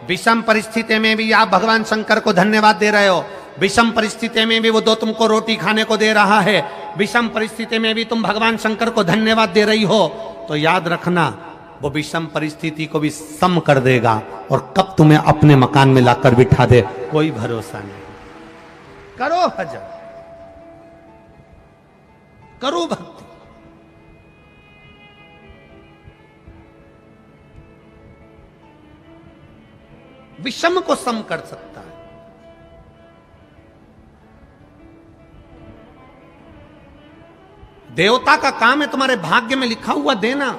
विषम परिस्थिति में भी आप भगवान शंकर को धन्यवाद दे रहे हो, विषम परिस्थिति में भी वो 2 तुमको रोटी खाने को दे रहा है, विषम परिस्थिति में भी तुम भगवान शंकर को धन्यवाद दे रही हो, तो याद रखना वो विषम परिस्थिति को भी सम कर देगा, और कब तुम्हें अपने मकान में लाकर बिठा दे कोई भरोसा नहीं। करो भजन, करो भक्ति। विषम को सम कर सकता है। देवता का काम है तुम्हारे भाग्य में लिखा हुआ देना,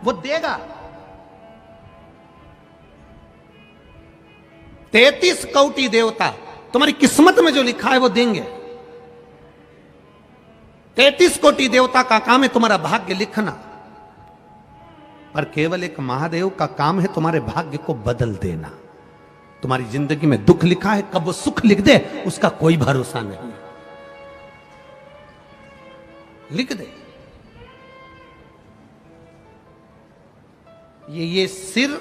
वो देगा। 33 कोटि देवता तुम्हारी किस्मत में जो लिखा है वो देंगे। 33 कोटि देवता का काम है तुम्हारा भाग्य लिखना, पर केवल एक महादेव का काम है तुम्हारे भाग्य को बदल देना। तुम्हारी जिंदगी में दुख लिखा है, कब वो सुख लिख दे उसका कोई भरोसा नहीं। लिख दे। ये सिर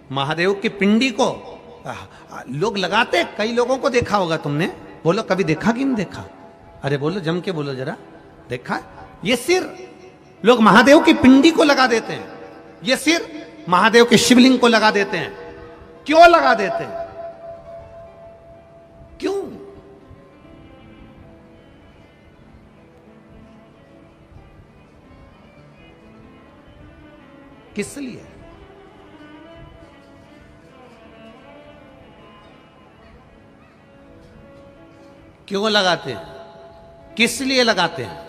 महादेव की पिंडी को लोग लगाते, कई लोगों को देखा होगा तुमने। बोलो कभी देखा कि नहीं देखा? अरे बोलो, जम के बोलो जरा, देखा? ये सिर लोग महादेव की पिंडी को लगा देते हैं, ये सिर महादेव के शिवलिंग को लगा देते हैं। क्यों लगा देते हैं? क्यों? किस लिए? क्यों लगाते हैं? किस लिए लगाते हैं?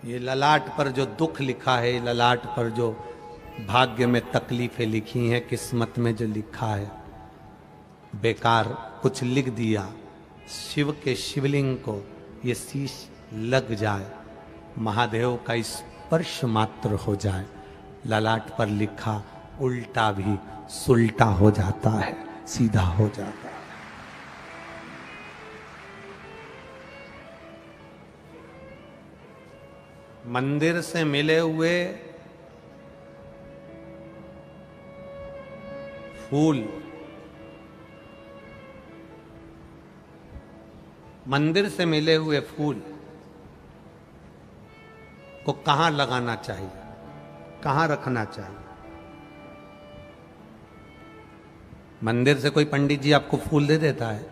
ये ललाट पर जो दुख लिखा है, ललाट पर जो भाग्य में तकलीफें लिखी हैं, किस्मत में जो लिखा है, बेकार कुछ लिख दिया। शिव के शिवलिंग को ये शीश लग जाए, महादेव का स्पर्श मात्र हो जाए, ललाट पर लिखा उल्टा भी सुल्टा हो जाता है, सीधा हो जाता है। मंदिर से मिले हुए फूल, मंदिर से मिले हुए फूल को कहां लगाना चाहिए, कहां रखना चाहिए? मंदिर से कोई पंडित जी आपको फूल दे देता है,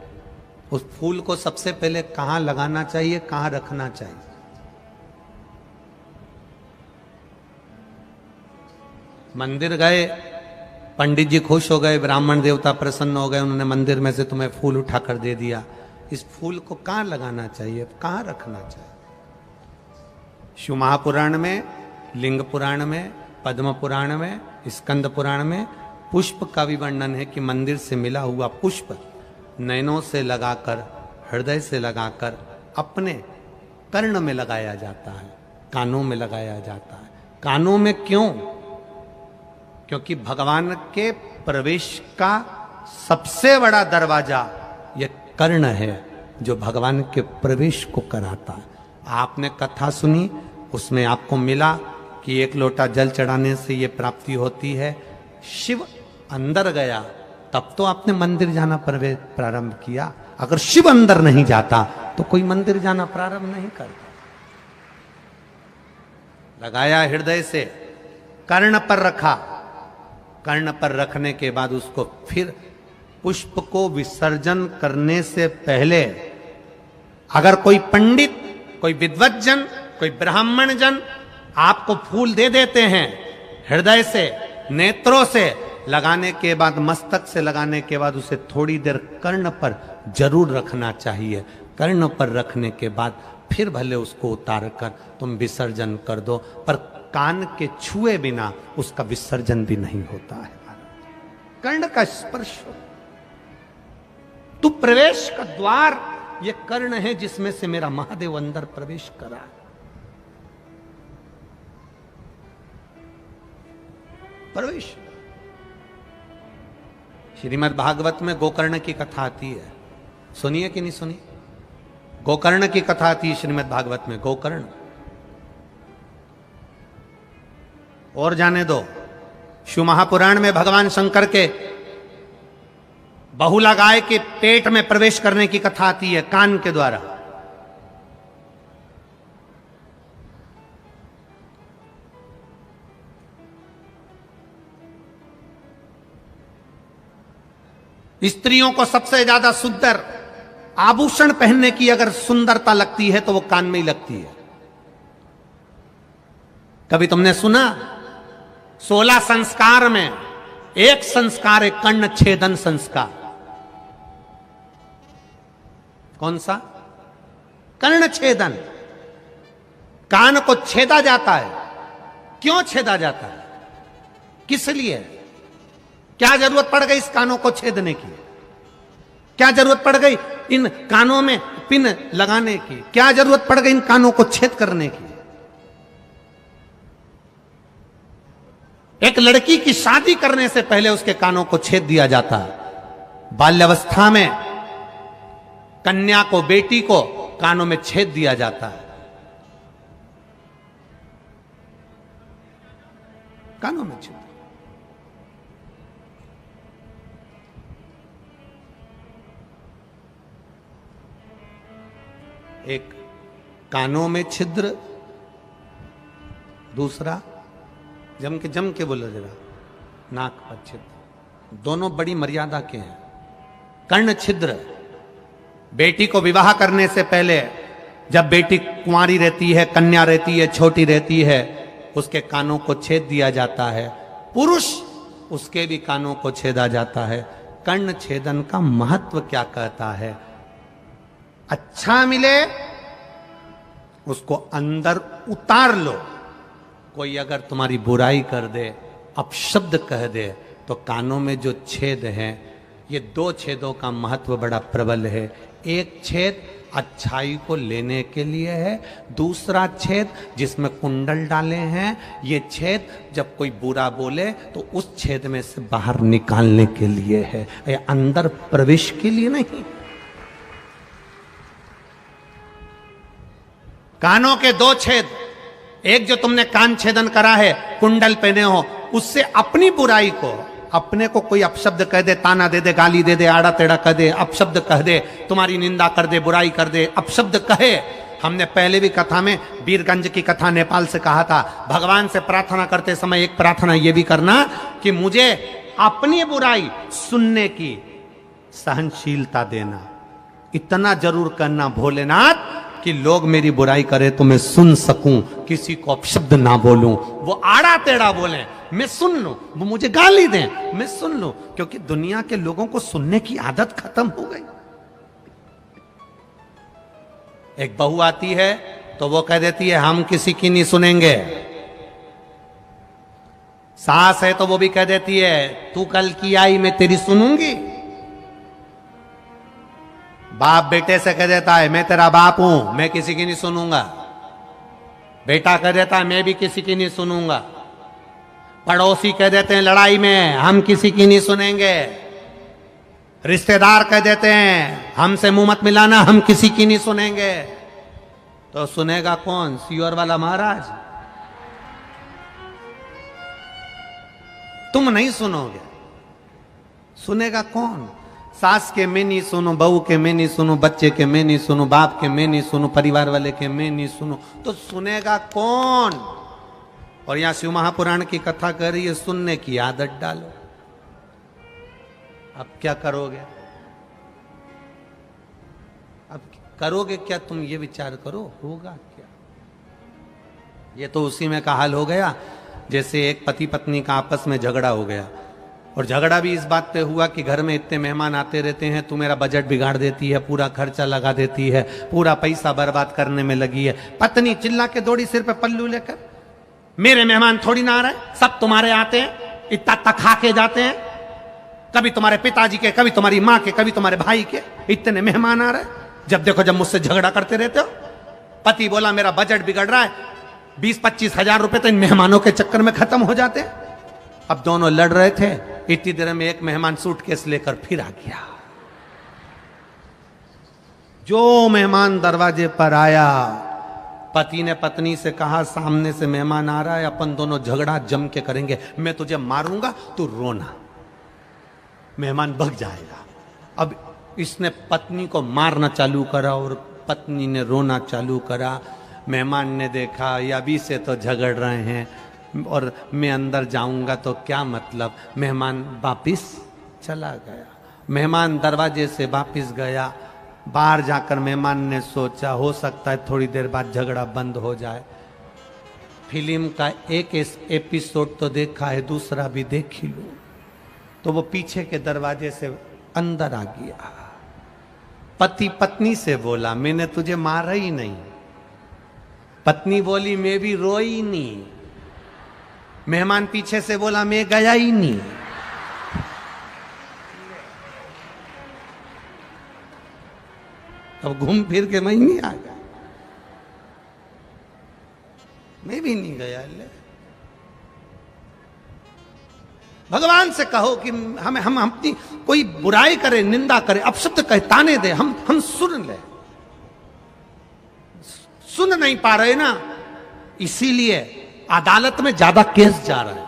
उस फूल को सबसे पहले कहां लगाना चाहिए, कहां रखना चाहिए? मंदिर गए, पंडित जी खुश हो गए, ब्राह्मण देवता प्रसन्न हो गए, उन्होंने मंदिर में से तुम्हें फूल उठाकर दे दिया। इस फूल को कहां लगाना चाहिए, कहां रखना चाहिए? शिव महापुराण में, लिंग पुराण में, पद्म पुराण में, स्कंद पुराण में पुष्प का भी वर्णन है कि मंदिर से मिला हुआ पुष्प नयनों से लगाकर, हृदय से लगाकर अपने कर्ण में लगाया जाता है, कानों में लगाया जाता है। कानों में क्यों? क्योंकि भगवान के प्रवेश का सबसे बड़ा दरवाजा यह कर्ण है, जो भगवान के प्रवेश को कराता है। आपने कथा सुनी, उसमें आपको मिला कि एक लोटा जल चढ़ाने से ये प्राप्ति होती है। शिव अंदर गया तब तो आपने मंदिर जाना प्रारंभ किया। अगर शिव अंदर नहीं जाता तो कोई मंदिर जाना प्रारंभ नहीं करता। लगाया हृदय से, कर्ण पर रखा, कर्ण पर रखने के बाद उसको फिर पुष्प को विसर्जन करने से पहले अगर कोई पंडित, कोई विद्वज्जन, कोई ब्राह्मण जन आपको फूल दे देते हैं, हृदय से, नेत्रों से लगाने के बाद, मस्तक से लगाने के बाद उसे थोड़ी देर कर्ण पर जरूर रखना चाहिए। कर्ण पर रखने के बाद फिर भले उसको उतार कर तुम विसर्जन कर दो, पर कान के छुए बिना उसका विसर्जन भी नहीं होता है। कर्ण का स्पर्श हो तो प्रवेश का द्वार ये कर्ण है जिसमें से मेरा महादेव अंदर प्रवेश करा। प्रवेश। श्रीमद् भागवत में गोकर्ण की कथा आती है, सुनिए कि नहीं सुनी? गोकर्ण की कथा आती है श्रीमद् भागवत में। गोकर्ण और जाने दो, शिव महापुराण में भगवान शंकर के बहुला गाय के पेट में प्रवेश करने की कथा आती है कान के द्वारा। स्त्रियों को सबसे ज्यादा सुंदर आभूषण पहनने की अगर सुंदरता लगती है तो वो कान में ही लगती है। कभी तुमने सुना 16 संस्कार में एक संस्कार है कर्ण छेदन संस्कार। कौन सा? कर्ण छेदन। कान को छेदा जाता है। क्यों छेदा जाता है? किस लिए? क्या जरूरत पड़ गई इस कानों को छेदने की? क्या जरूरत पड़ गई इन कानों में पिन लगाने की? क्या जरूरत पड़ गई इन कानों को छेद करने की? एक लड़की की शादी करने से पहले उसके कानों को छेद दिया जाता है। बाल्यावस्था में कन्या को, बेटी को कानों में छेद दिया जाता है। कानों में छेद। एक कानों में छिद्र, दूसरा जम के बोलो जरा, नाक पर छिद्र। दोनों बड़ी मर्यादा के हैं। कर्ण छिद्र, बेटी को विवाह करने से पहले जब बेटी कुंवारी रहती है, कन्या रहती है, छोटी रहती है, उसके कानों को छेद दिया जाता है। पुरुष उसके भी कानों को छेदा जाता है। कर्ण छेदन का महत्व क्या कहता है? अच्छा मिले उसको अंदर उतार लो। कोई अगर तुम्हारी बुराई कर दे, अपशब्द कह दे, तो कानों में जो छेद हैं, ये 2 छेदों का महत्व बड़ा प्रबल है। एक छेद अच्छाई को लेने के लिए है, दूसरा छेद जिसमें कुंडल डाले हैं, ये छेद जब कोई बुरा बोले तो उस छेद में से बाहर निकालने के लिए है, ये अंदर प्रवेश के लिए नहीं। कानों के 2 छेद, एक जो तुमने कान छेदन करा है, कुंडल पहने हो, उससे अपनी बुराई को, अपने को कोई अपशब्द कह दे, ताना दे दे, गाली दे दे, आड़ा टेढ़ा कह दे, अपशब्द कह दे, तुम्हारी निंदा कर दे, बुराई कर दे, अपशब्द कहे। हमने पहले भी कथा में वीरगंज की कथा नेपाल से कहा था, भगवान से प्रार्थना करते समय एक प्रार्थना ये भी करना कि मुझे अपनी बुराई सुनने की सहनशीलता देना। इतना जरूर करना भोलेनाथ कि लोग मेरी बुराई करे तो मैं सुन सकूं, किसी को अपशब्द ना बोलूं, वो आड़ा टेढ़ा बोले मैं सुन लूं, वो मुझे गाली दें मैं सुन लूं, क्योंकि दुनिया के लोगों को सुनने की आदत खत्म हो गई। एक बहू आती है तो वो कह देती है हम किसी की नहीं सुनेंगे। सास है तो वो भी कह देती है तू कल की आई मैं तेरी सुनूंगी। बाप बेटे से कह देता है मैं तेरा बाप हूं, मैं किसी की नहीं सुनूंगा। बेटा कह देता है मैं भी किसी की नहीं सुनूंगा। पड़ोसी कह देते हैं लड़ाई में हम किसी की नहीं सुनेंगे। रिश्तेदार कह देते हैं हमसे मुंह मत मिलाना, हम किसी की नहीं सुनेंगे। तो सुनेगा कौन? सियोर वाला महाराज। तुम नहीं सुनोगे, सुनेगा कौन? सास के मैं नहीं सुनो, बहू के मैं नहीं सुनो, बच्चे के मैं नहीं सुनो, बाप के मैं नहीं सुनो, परिवार वाले के मैं नहीं सुनो, तो सुनेगा कौन? और यहां शिव महापुराण की कथा कर रही है, सुनने की आदत डालो। अब क्या करोगे? अब करोगे क्या? तुम ये विचार करो, होगा क्या? ये तो उसी में का हाल हो गया जैसे एक पति पत्नी का आपस में झगड़ा हो गया, और झगड़ा भी इस बात पे हुआ कि घर में इतने मेहमान आते रहते हैं, तू मेरा बजट बिगाड़ देती है, पूरा खर्चा लगा देती है, पूरा पैसा बर्बाद करने में लगी है। पत्नी चिल्ला के दौड़ी सिर पे पल्लू लेकर, मेरे मेहमान थोड़ी ना आ रहे, सब तुम्हारे आते हैं, इतना तखा के जाते हैं, कभी तुम्हारे पिताजी के, कभी तुम्हारी माँ के, कभी तुम्हारे भाई के, इतने मेहमान आ रहे, जब देखो जब मुझसे झगड़ा करते रहते हो। पति बोला मेरा बजट बिगड़ रहा है, 20-25 हजार रुपए तो इन मेहमानों के चक्कर में खत्म हो जाते हैं। अब दोनों लड़ रहे थे, इतनी देर में एक मेहमान सूटकेस लेकर फिर आ गया। जो मेहमान दरवाजे पर आया, पति ने पत्नी से कहा सामने से मेहमान आ रहा है, अपन दोनों झगड़ा जम के करेंगे, मैं तुझे मारूंगा, तू रोना। मेहमान भग जाएगा। अब इसने पत्नी को मारना चालू करा और पत्नी ने रोना चालू करा। मेहमान ने देखा ये अभी से तो झगड़ रहे हैं और मैं अंदर जाऊंगा तो क्या मतलब। मेहमान वापिस चला गया। मेहमान दरवाजे से वापिस गया। बाहर जाकर मेहमान ने सोचा हो सकता है थोड़ी देर बाद झगड़ा बंद हो जाए। फिल्म का एक एपिसोड तो देखा है, दूसरा भी देख ही लूं। तो वो पीछे के दरवाजे से अंदर आ गया। पति पत्नी से बोला मैंने तुझे मारा ही नहीं। पत्नी बोली मैं भी रोई नहीं। मेहमान पीछे से बोला मैं गया ही नहीं। अब घूम फिर के मैं नहीं आ गया, मैं भी नहीं गया। ले भगवान से कहो कि हम अपनी कोई बुराई करे, निंदा करे, अपशब्द कहे, ताने दे, हम सुन ले। सुन नहीं पा रहे ना, इसीलिए अदालत में ज्यादा केस जा रहा है।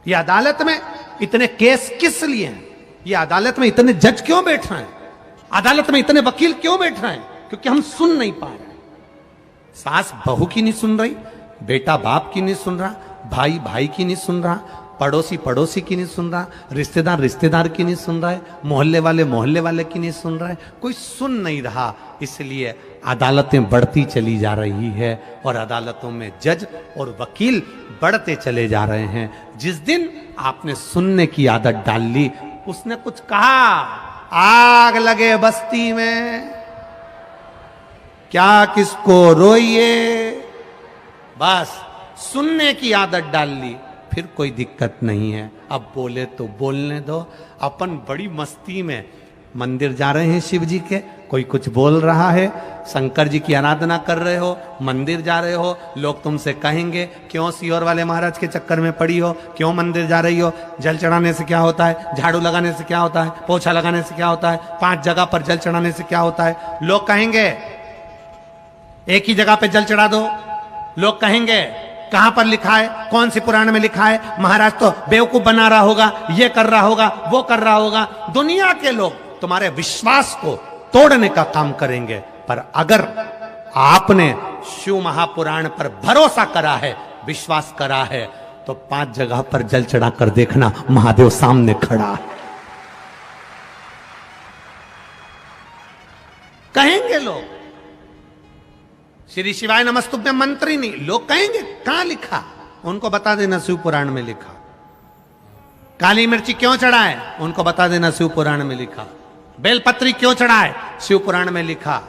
ये अदालत में इतने केस किस लिए हैं? ये अदालत में इतने जज क्यों बैठ रहे हैं? अदालत में इतने वकील क्यों बैठ रहे हैं? क्योंकि हम सुन नहीं पा रहे। सास बहू की नहीं सुन रही, बेटा बाप की नहीं सुन रहा, भाई भाई की नहीं सुन रहा, पड़ोसी पड़ोसी की नहीं सुन रहा, रिश्तेदार रिश्तेदार की नहीं सुन रहा है, मोहल्ले वाले की नहीं सुन रहा है, कोई सुन नहीं रहा। इसलिए अदालतें बढ़ती चली जा रही है और अदालतों में जज और वकील बढ़ते चले जा रहे हैं। जिस दिन आपने सुनने की आदत डाल ली, उसने कुछ कहा, आग लगे बस्ती में, क्या किसको रोइए, बस सुनने की आदत डाल ली, फिर कोई दिक्कत नहीं है। अब बोले तो बोलने दो। अपन बड़ी मस्ती में मंदिर जा रहे हैं शिव जी के, कोई कुछ बोल रहा है, शंकर जी की आराधना कर रहे हो, मंदिर जा रहे हो, लोग तुमसे कहेंगे क्यों सीहोर वाले महाराज के चक्कर में पड़ी हो, क्यों मंदिर जा रही हो, जल चढ़ाने से क्या होता है, झाड़ू लगाने से क्या होता है, पोछा लगाने से क्या होता है, 5 जगह पर जल चढ़ाने से क्या होता है। लोग कहेंगे एक ही जगह पे जल चढ़ा दो। लोग कहेंगे कहां पर लिखा है, कौन सी पुराण में लिखा है, महाराज तो बेवकूफ बना रहा होगा, ये कर रहा होगा, वो कर रहा होगा। दुनिया के लोग तुम्हारे विश्वास को तोड़ने का काम करेंगे, पर अगर आपने शिव महापुराण पर भरोसा करा है, विश्वास करा है, तो 5 जगह पर जल चढ़ाकर देखना, महादेव सामने खड़ा है। कहेंगे लोग श्री शिवाय नमस्तुभ्यम मंत्र ही नहीं, लोग कहेंगे कहां लिखा, उनको बता देना शिव पुराण में लिखा। काली मिर्ची क्यों चढ़ाए, उनको बता देना शिव पुराण में लिखा। बेलपत्री क्यों चढ़ाए, शिव पुराण में लिखा।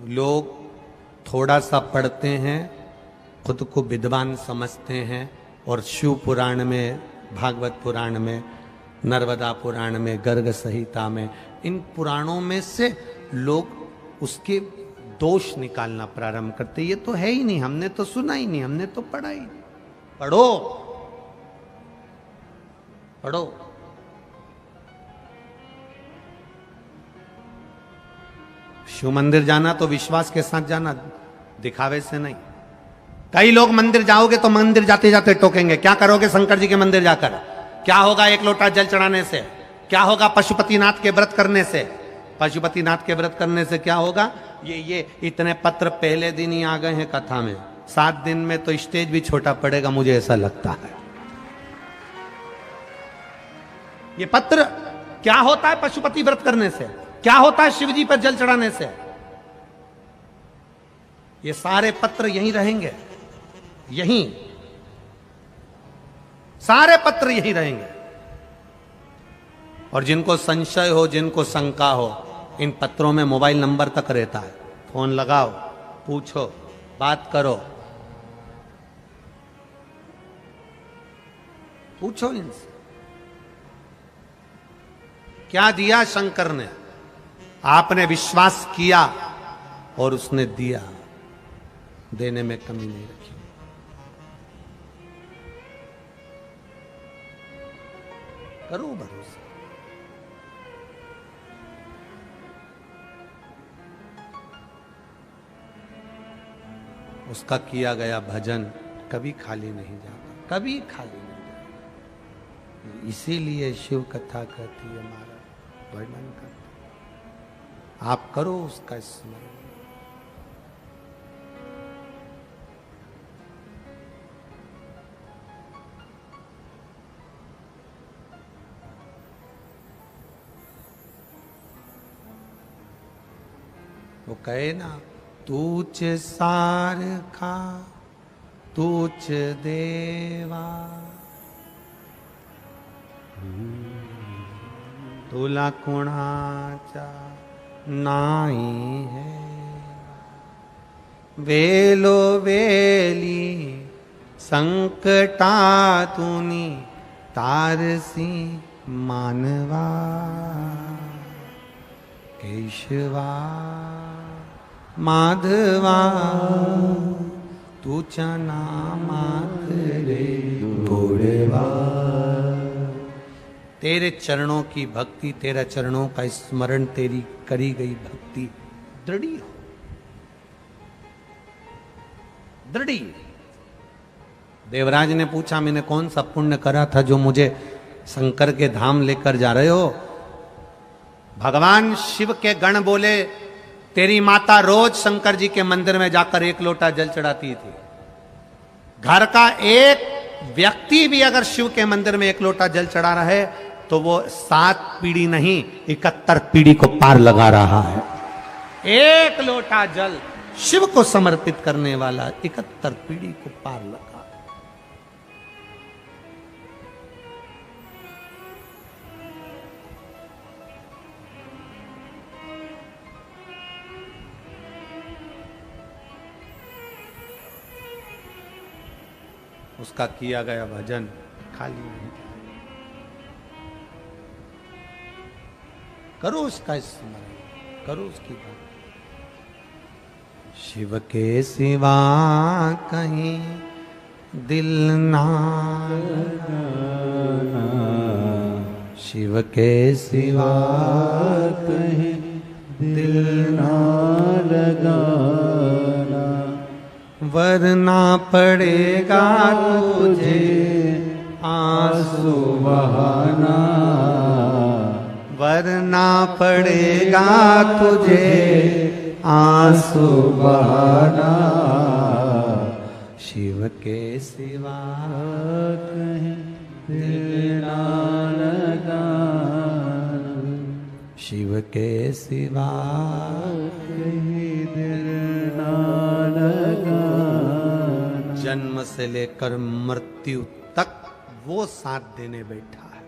लोग थोड़ा सा पढ़ते हैं, खुद को विद्वान समझते हैं, और शिव पुराण में, भागवत पुराण में, नर्मदा पुराण में, गर्ग संहिता में, इन पुराणों में से लोग उसके दोष निकालना प्रारंभ करते। ये तो है ही नहीं, हमने तो सुना ही नहीं, हमने तो पढ़ा ही नहीं। पढ़ो पढ़ो। शिव मंदिर जाना तो विश्वास के साथ जाना, दिखावे से नहीं। कई लोग मंदिर जाओगे तो मंदिर जाते जाते टोकेंगे, क्या करोगे शंकर जी के मंदिर जाकर, क्या होगा एक लोटा जल चढ़ाने से, क्या होगा पशुपतिनाथ के व्रत करने से, पशुपतिनाथ के व्रत करने से क्या होगा। ये इतने पत्र पहले दिन ही आ गए हैं कथा में, 7 दिन में तो स्टेज भी छोटा पड़ेगा, मुझे ऐसा लगता है। ये पत्र क्या होता है पशुपति व्रत करने से, क्या होता है शिवजी पर जल चढ़ाने से, ये सारे पत्र यहीं रहेंगे, यहीं सारे पत्र यहीं रहेंगे। और जिनको संशय हो, जिनको शंका हो, इन पत्रों में मोबाइल नंबर तक रहता है, फोन लगाओ, पूछो, बात करो, पूछो इनसे क्या दिया शंकर ने, आपने विश्वास किया और उसने दिया, देने में कमी नहीं रखी। करो भरोसा। उसका किया गया भजन कभी खाली नहीं जाता, कभी खाली नहीं जाता। इसीलिए शिव कथा कहती है, हमारा वर्णन करती, आप करो उसका स्मरण। वो कहे ना, तूच सार खा तूच देवा, तुला कुणाचा नाही है, वेलो वेली संकटा तुनी तारसी मानवा, केशवा माधवा तुझा नामात रे भोरवा। तेरे चरणों की भक्ति, तेरा चरणों का स्मरण, तेरी करी गई भक्ति दृढ़ी हो, दृढ़ी। देवराज ने पूछा, मैंने कौन सा पुण्य करा था जो मुझे शंकर के धाम लेकर जा रहे हो। भगवान शिव के गण बोले, तेरी माता रोज शंकर जी के मंदिर में जाकर 1 लोटा जल चढ़ाती थी। घर का एक व्यक्ति भी अगर शिव के मंदिर में 1 लोटा जल चढ़ा रहा है तो वो 7 पीढ़ी नहीं 71 पीढ़ी को पार लगा रहा है। 1 लोटा जल शिव को समर्पित करने वाला 71 पीढ़ी को पार लगा। उसका किया गया भजन खाली नहीं। करो उसका स्मरण, करो उसकी बात। शिव के सिवा कहीं दिल ना लगाना, शिव के सिवा कहीं दिल ना लगाना, वरना पड़ेगा तुझे आंसू बहाना, वरना पड़ेगा तुझे आंसू बहाना, शिव के सिवा कहीं दिल ना लगाना, शिव के सिवा कहीं दिल ना लगाना। जन्म से लेकर मृत्यु तक वो साथ देने बैठा है।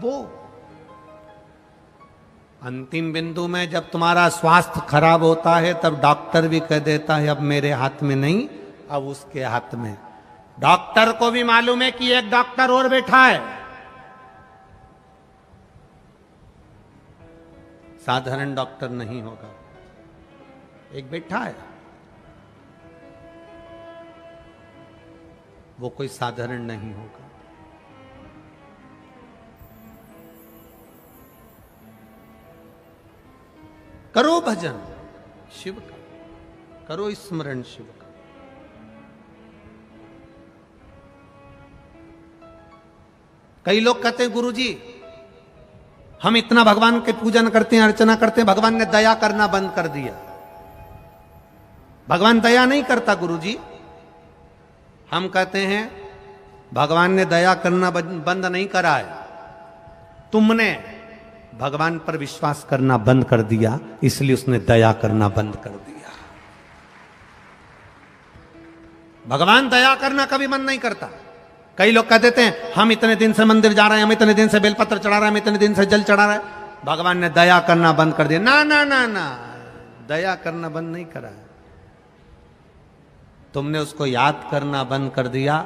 वो अंतिम बिंदु में जब तुम्हारा स्वास्थ्य खराब होता है तब डॉक्टर भी कह देता है अब मेरे हाथ में नहीं, अब उसके हाथ में। डॉक्टर को भी मालूम है कि एक डॉक्टर और बैठा है। साधारण डॉक्टर नहीं होगा, एक बैठा है, वो कोई साधारण नहीं होगा। करो भजन शिव का, करो स्मरण शिव का। कई लोग कहते हैं गुरुजी हम इतना भगवान के पूजन करते हैं, अर्चना करते हैं, भगवान ने दया करना बंद कर दिया। भगवान दया नहीं करता गुरुजी। हम कहते हैं भगवान ने दया करना बंद नहीं करा है, तुमने भगवान पर विश्वास करना बंद कर दिया, इसलिए उसने दया करना बंद कर दिया। भगवान दया करना कभी मन नहीं करता। कई लोग कह देते हैं हम इतने दिन से मंदिर जा रहे हैं, हम इतने दिन से बेलपत्र चढ़ा रहे हैं, हम इतने दिन से जल चढ़ा रहे हैं, भगवान ने दया करना बंद कर दिया। ना ना ना ना, दया करना बंद नहीं करा। तुमने उसको याद करना बंद कर दिया,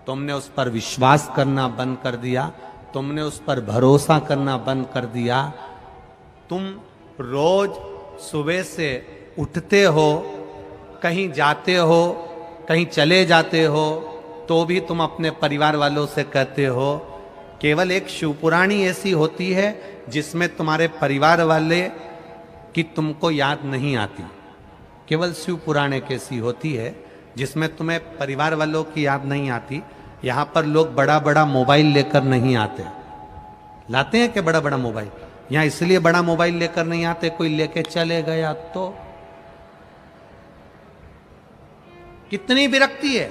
तुमने उस पर विश्वास करना बंद कर दिया, तुमने उस पर भरोसा करना बंद कर दिया। तुम रोज सुबह से उठते हो, कहीं जाते हो, कहीं चले जाते हो, तो भी तुम अपने परिवार वालों से कहते हो। केवल एक शिवपुराणी ऐसी होती है जिसमें तुम्हारे परिवार वाले की तुमको याद नहीं आती। केवल शिवपुराण एक ऐसी होती है जिसमें तुम्हें परिवार वालों की याद नहीं आती। यहां पर लोग बड़ा बड़ा मोबाइल लेकर नहीं आते। लाते हैं कि बड़ा बड़ा मोबाइल, यहां इसलिए बड़ा मोबाइल लेकर नहीं आते, कोई लेके चले गया तो। कितनी विरक्ति है।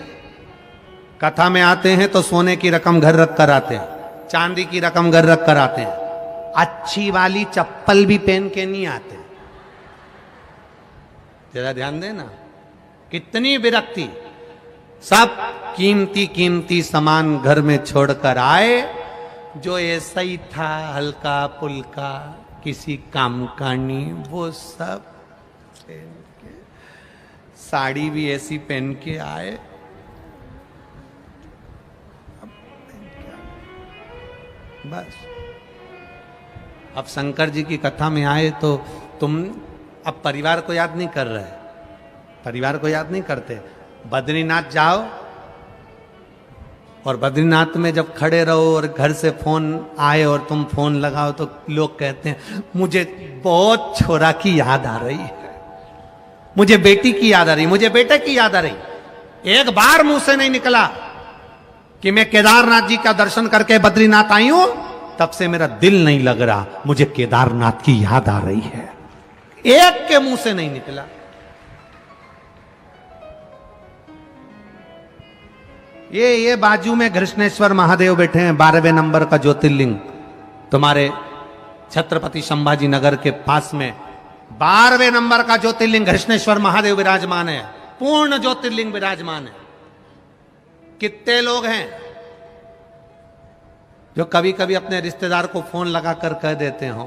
कथा में आते हैं तो सोने की रकम घर रख कर आते हैं, चांदी की रकम घर रख कर आते हैं, अच्छी वाली चप्पल भी पहन के नहीं आते। जरा ध्यान देना, कितनी विरक्ति। सब कीमती कीमती सामान घर में छोड़कर आए, जो ऐसा ही था हल्का पुल्का किसी काम का नहीं, वो सब पहन के, साड़ी भी ऐसी पहन के आए। बस अब शंकर जी की कथा में आए तो तुम अब परिवार को याद नहीं कर रहे, परिवार को याद नहीं करते। बद्रीनाथ जाओ और बद्रीनाथ में जब खड़े रहो और घर से फोन आए और तुम फोन लगाओ तो लोग कहते हैं मुझे बहुत छोरा की याद आ रही है, मुझे बेटी की याद आ रही, मुझे बेटे की याद आ रही। एक बार मुंह से नहीं निकला कि मैं केदारनाथ जी का दर्शन करके बद्रीनाथ आई हूं, तब से मेरा दिल नहीं लग रहा, मुझे केदारनाथ की याद आ रही है। एक के मुंह से नहीं निकला। ये बाजू में कृष्णेश्वर महादेव बैठे हैं, 12वें नंबर का ज्योतिर्लिंग तुम्हारे छत्रपति संभाजी नगर के पास में 12वें नंबर का ज्योतिर्लिंग कृष्णेश्वर महादेव विराजमान है, पूर्ण ज्योतिर्लिंग विराजमान है। कितने लोग हैं जो कभी कभी अपने रिश्तेदार को फोन लगाकर कह देते हो,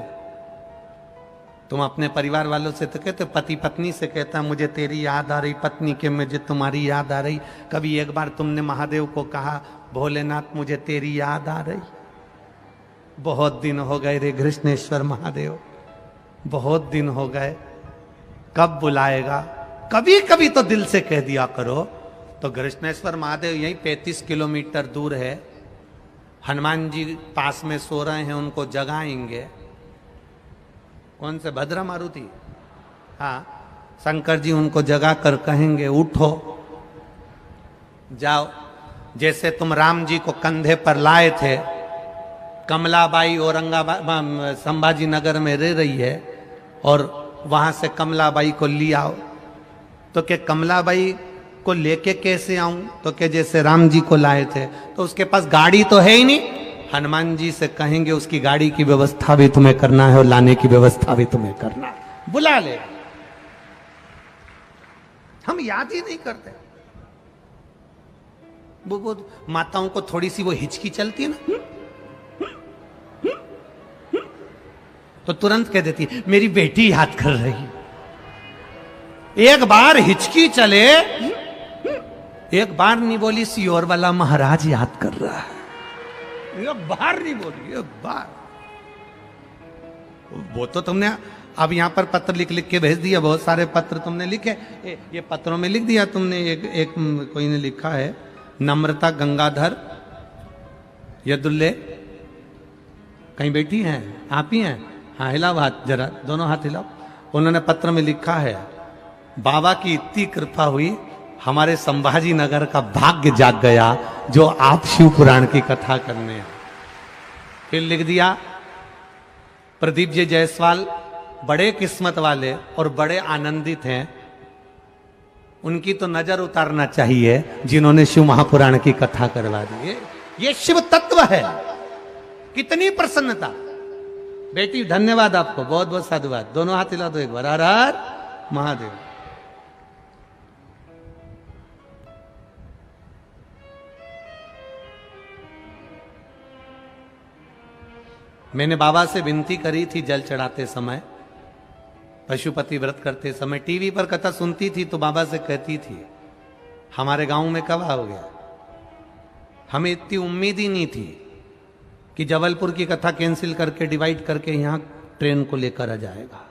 तुम अपने परिवार वालों से तो कहते, पति पत्नी से कहता मुझे तेरी याद आ रही, पत्नी के मुझे तुम्हारी याद आ रही। कभी एक बार तुमने महादेव को कहा भोलेनाथ मुझे तेरी याद आ रही। बहुत दिन हो गए रे कृष्णेश्वर महादेव, बहुत दिन हो गए, कब बुलाएगा। कभी कभी तो दिल से कह दिया करो। तो कृष्णेश्वर महादेव यही 35 किलोमीटर दूर है। हनुमान जी पास में सो रहे हैं, उनको जगाएंगे। कौन से भद्रा मारुति, हाँ, शंकर जी उनको जगा कर कहेंगे उठो जाओ। जैसे तुम राम जी को कंधे पर लाए थे, कमलाबाई औरंगाबाद संभाजी नगर में रह रही है और वहां से कमलाबाई को ले आओ, तो क्या कमलाबाई को लेके कैसे आऊं, तो क्या जैसे राम जी को लाए थे। तो उसके पास गाड़ी तो है ही नहीं, हनुमान जी से कहेंगे उसकी गाड़ी की व्यवस्था भी तुम्हें करना है और लाने की व्यवस्था भी तुम्हें करना है, बुला ले। हम याद ही नहीं करते। वो माताओं को थोड़ी सी वो हिचकी चलती है ना, तो तुरंत कह देती है मेरी बेटी याद कर रही। एक बार हिचकी चले, एक बार नहीं बोली सियोर वाला महाराज याद कर रहा है, एक बार नहीं बोली, एक बार। वो तो तुमने अब यहां पर पत्र लिख लिख के भेज दिया, बहुत सारे पत्र तुमने लिखे। ये पत्रों में लिख दिया तुमने। एक कोई ने लिखा है नम्रता गंगाधर यदुल्ले, कहीं बैठी हैं, आप ही हैं? हाँ हिलाओ हाथ जरा, दोनों हाथ हिलाओ। उन्होंने पत्र में लिखा है, बाबा की इतनी कृपा हुई, हमारे संभाजी नगर का भाग्य जाग गया जो आप शिव पुराण की कथा करने हैं। फिर लिख दिया, प्रदीप जी जायसवाल बड़े किस्मत वाले और बड़े आनंदित हैं, उनकी तो नजर उतारना चाहिए जिन्होंने शिव महापुराण की कथा करवा दी। ये शिव तत्व है। कितनी प्रसन्नता। बेटी धन्यवाद आपको, बहुत बहुत साधुवाद। दोनों हाथ हिला दो एक बार, हर हर महादेव। मैंने बाबा से विनती करी थी जल चढ़ाते समय, पशुपति व्रत करते समय, टीवी पर कथा सुनती थी तो बाबा से कहती थी, हमारे गांव में कब हो गया। हमें इतनी उम्मीद ही नहीं थी कि जबलपुर की कथा कैंसिल करके डिवाइड करके यहां ट्रेन को लेकर आ जाएगा।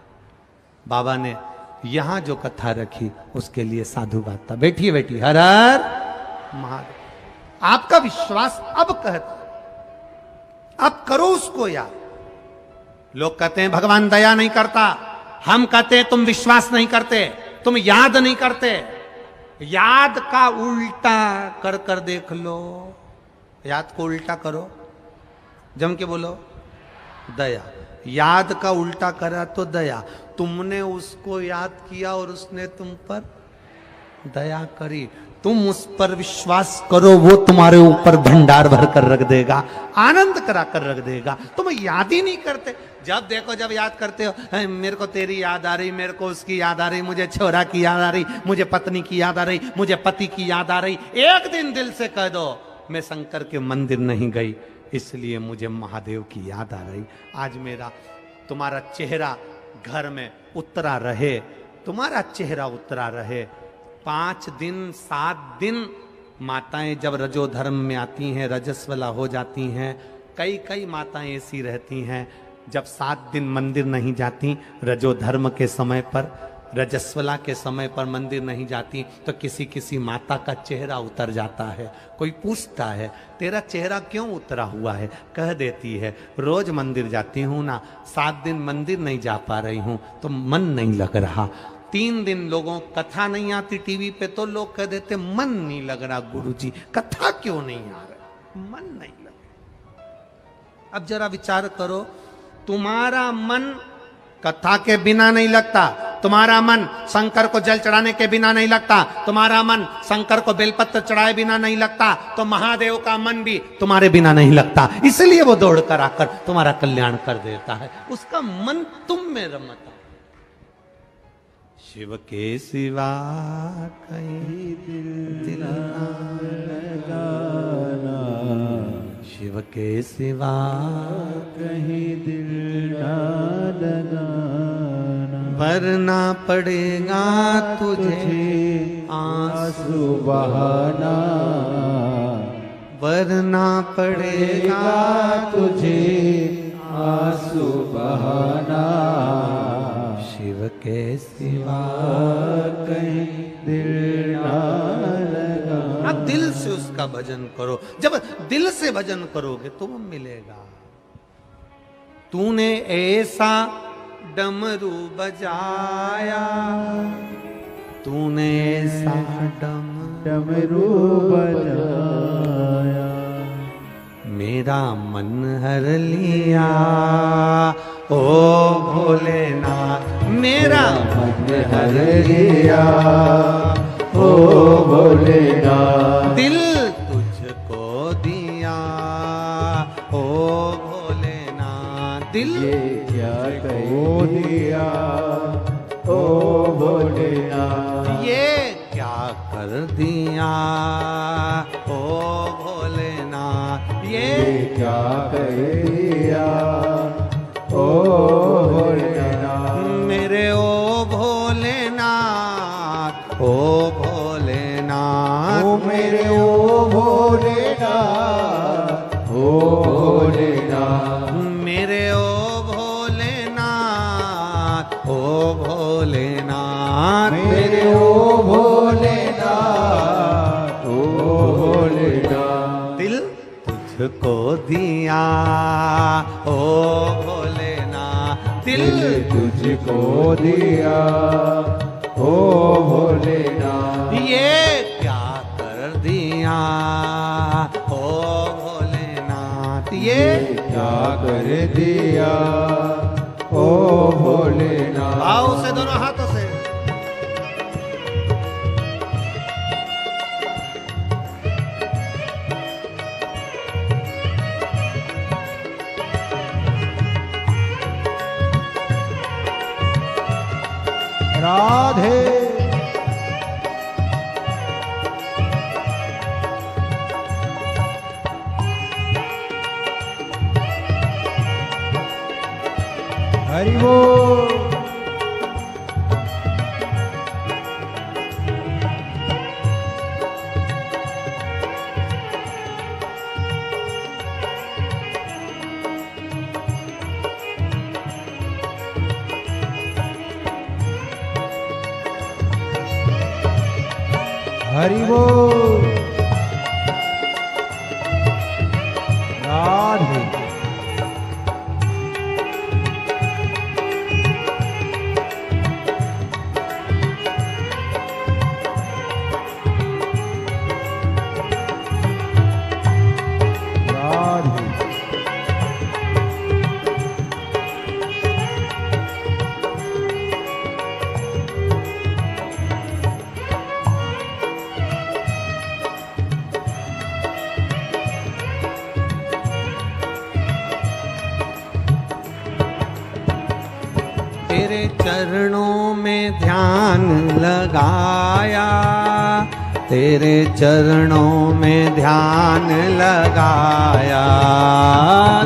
बाबा ने यहां जो कथा रखी उसके लिए साधुवाद था। बैठिए बैठिए, हर हर महादेव। आपका विश्वास अब कहता, अब करो उसको याद। लोग कहते हैं भगवान दया नहीं करता, हम कहते हैं तुम विश्वास नहीं करते, तुम याद नहीं करते। याद का उल्टा कर कर देख लो। याद को उल्टा करो, जम के बोलो दया। याद का उल्टा करा तो दया। तुमने उसको याद किया और उसने तुम पर दया करी। तुम उस पर विश्वास करो, वो तुम्हारे ऊपर भंडार भर कर रख देगा, आनंद करा कर रख देगा। तुम याद ही नहीं करते। जब देखो जब याद करते हो, मेरे को तेरी याद आ रही, मेरे को उसकी याद आ रही, मुझे छोरा की याद आ रही, मुझे पत्नी की याद आ रही, मुझे पति की याद आ रही। एक दिन दिल से कह दो, मैं शंकर के मंदिर नहीं गई इसलिए मुझे महादेव की याद आ रही। आज मेरा तुम्हारा चेहरा घर में उतरा रहे, तुम्हारा चेहरा उतरा रहे। 5 दिन 7 दिन माताएं जब रजोधर्म में आती हैं, रजस्वला हो जाती हैं। कई माताएं ऐसी रहती हैं जब 7 दिन मंदिर नहीं जाती, रजोधर्म के समय पर, रजस्वला के समय पर मंदिर नहीं जाती, तो किसी किसी माता का चेहरा उतर जाता है। कोई पूछता है तेरा चेहरा क्यों उतरा हुआ है, कह देती है रोज मंदिर जाती हूँ ना, 7 दिन मंदिर नहीं जा पा रही हूँ तो मन नहीं लग रहा। 3 दिन लोगों कथा नहीं आती टीवी पे तो लोग कह देते मन नहीं लग रहा गुरुजी, कथा क्यों नहीं आ रहा, मन नहीं लग रहा। अब जरा विचार करो, तुम्हारा मन कथा के बिना नहीं लगता, तुम्हारा मन शंकर को जल चढ़ाने के बिना नहीं लगता, तुम्हारा मन शंकर को बेलपत्र चढ़ाए बिना नहीं लगता, तो महादेव का मन भी तुम्हारे बिना नहीं लगता। इसलिए वो दौड़ कर आकर तुम्हारा कल्याण कर देता है। उसका मन तुम में रमता। शिव के सिवा कहीं दिल ना लगाना, शिव के सिवा कहीं दिल ना लगाना, वरना पड़ेगा तुझे आंसू बहाना, वरना पड़ेगा तुझे आंसू बहाना, शिव के सिवा कहीं दिल ना लगाना। अब दिल से उसका भजन करो। जब दिल से भजन करोगे तो वो मिलेगा। तूने ऐसा डमरू बजाया, तूने ऐसा डमरू बजाया, मेरा मन हर लिया ओ भोलेनाथ, मेरा मन हर लिया ओ भोलेनाथ, दिल तुझको दिया ओ भोलेनाथ, दिल ये क्या कहो दिया ओ भोलेनाथ, ये क्या कर दिया ओ भोलेनाथ, ये क्या कर दिया ओ भोलेनाथ, मेरे ओ भोलेनाथ, ओ भोलेनाथ, ओ मेरे ओ भोलेनाथ, ओ भोलेनाथ, मेरे ओ भोलेनाथ, ओ भोलेनाथ, मेरे ओ भोलेनाथ, ओ भोलेनाथ, दिल तुझको दिया ओ भोलेनाथ, दिल तुझको दिया ओ भोलेनाथ। ये क्या कर दिया ओ भोलेनाथ, ये क्या कर दिया ओ भोलेनाथ। भाव से दोनों हाथों से। राधे हरि बोल। हरि बोल। राधे राधे तेरे चरणों में ध्यान लगाया, तेरे चरणों में ध्यान लगाया,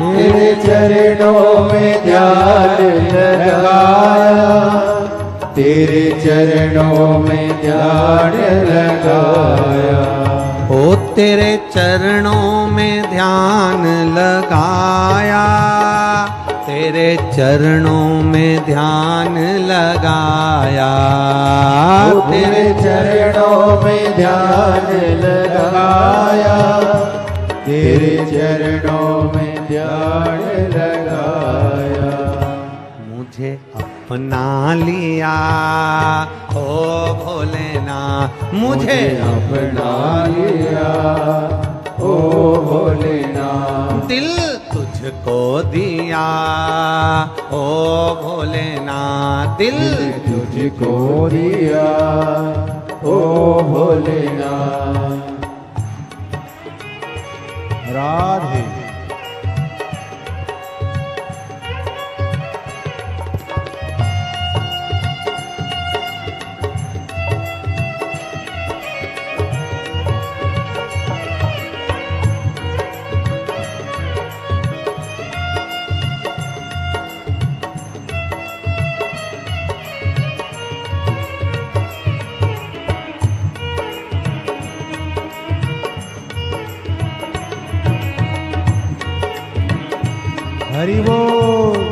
तेरे चरणों में ध्यान लगाया, तेरे चरणों में ध्यान लगाया। ओ तेरे चरणों में ध्यान लगाया, तेरे चरणों में ध्यान लगाया, तेरे चरणों में ध्यान लगाया, तेरे चरणों में ध्यान लगाया। मुझे अपना लिया ओ भोलेनाथ, मुझे अपना लिया ओ भोलेनाथ। दिल तुझको दिया ओ भोलेनाथ, दिल तुझको दिया ओ भोलेनाथ। राधे हरि बोल।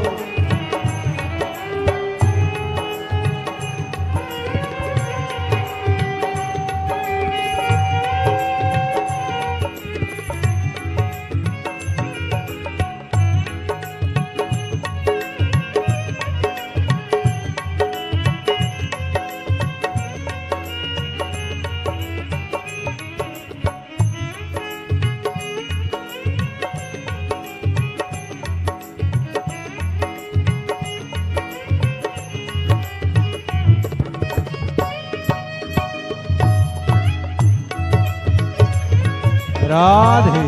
राधे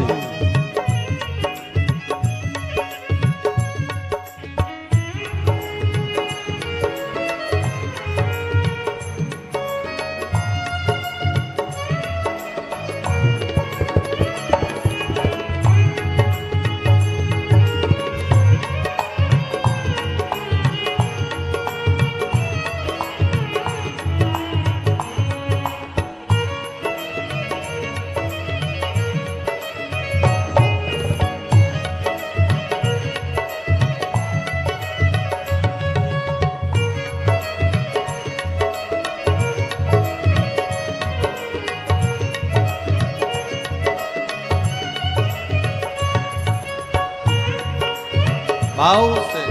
भाव से।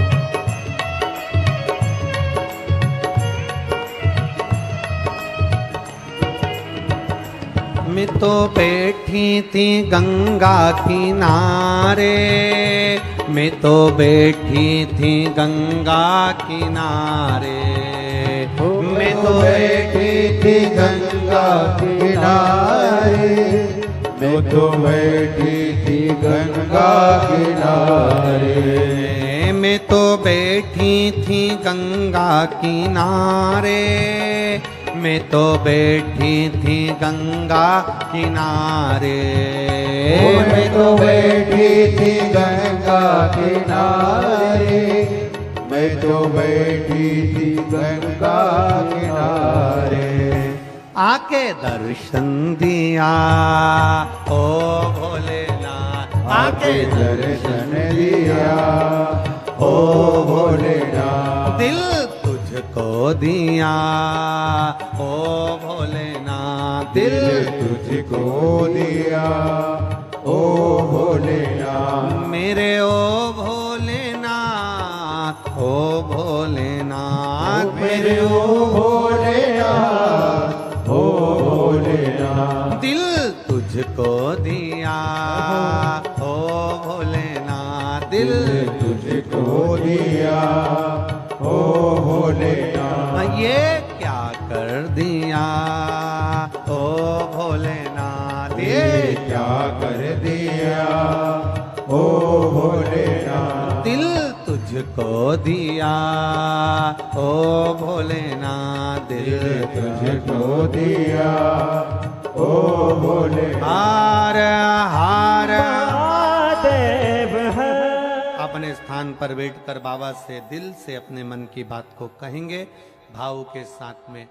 मैं तो बैठी थी गंगा किनारे, मैं तो बैठी थी गंगा किनारे, मैं तो बैठी थी गंगा किनारे, मैं तो बैठी थी गंगा किनारे, मैं तो बैठी थी गंगा किनारे, मैं तो बैठी थी गंगा किनारे, मैं तो बैठी थी गंगा किनारे, मैं तो बैठी थी गंगा किनारे, आके दर्शन दिया ओ भोलेनाथ, आके दर्शन दिया ओ भोलेनाथ, दिल तुझको दिया ओ भोलेनाथ, दिल तुझको दिया ओ भोलेनाथ, मेरे ओ भोलेनाथ, ओ भोलेनाथ, मेरे ओ भोलेनाथ, ओ भोलेनाथ, दिल तुझको दिया ओ भोलेनाथ, दिल तुझको दिया ओ भोलेनाथ, ये क्या कर दिया ओ भोलेनाथ, ये क्या कर दिया ओ भोलेनाथ, दिल तुझको दिया ओ भोलेनाथ, दिल तुझको दिया ओ भोलेनाथ, हार हार महादेव है। अपने स्थान पर बैठकर बाबा से दिल से अपने मन की बात को कहेंगे भाव के साथ में।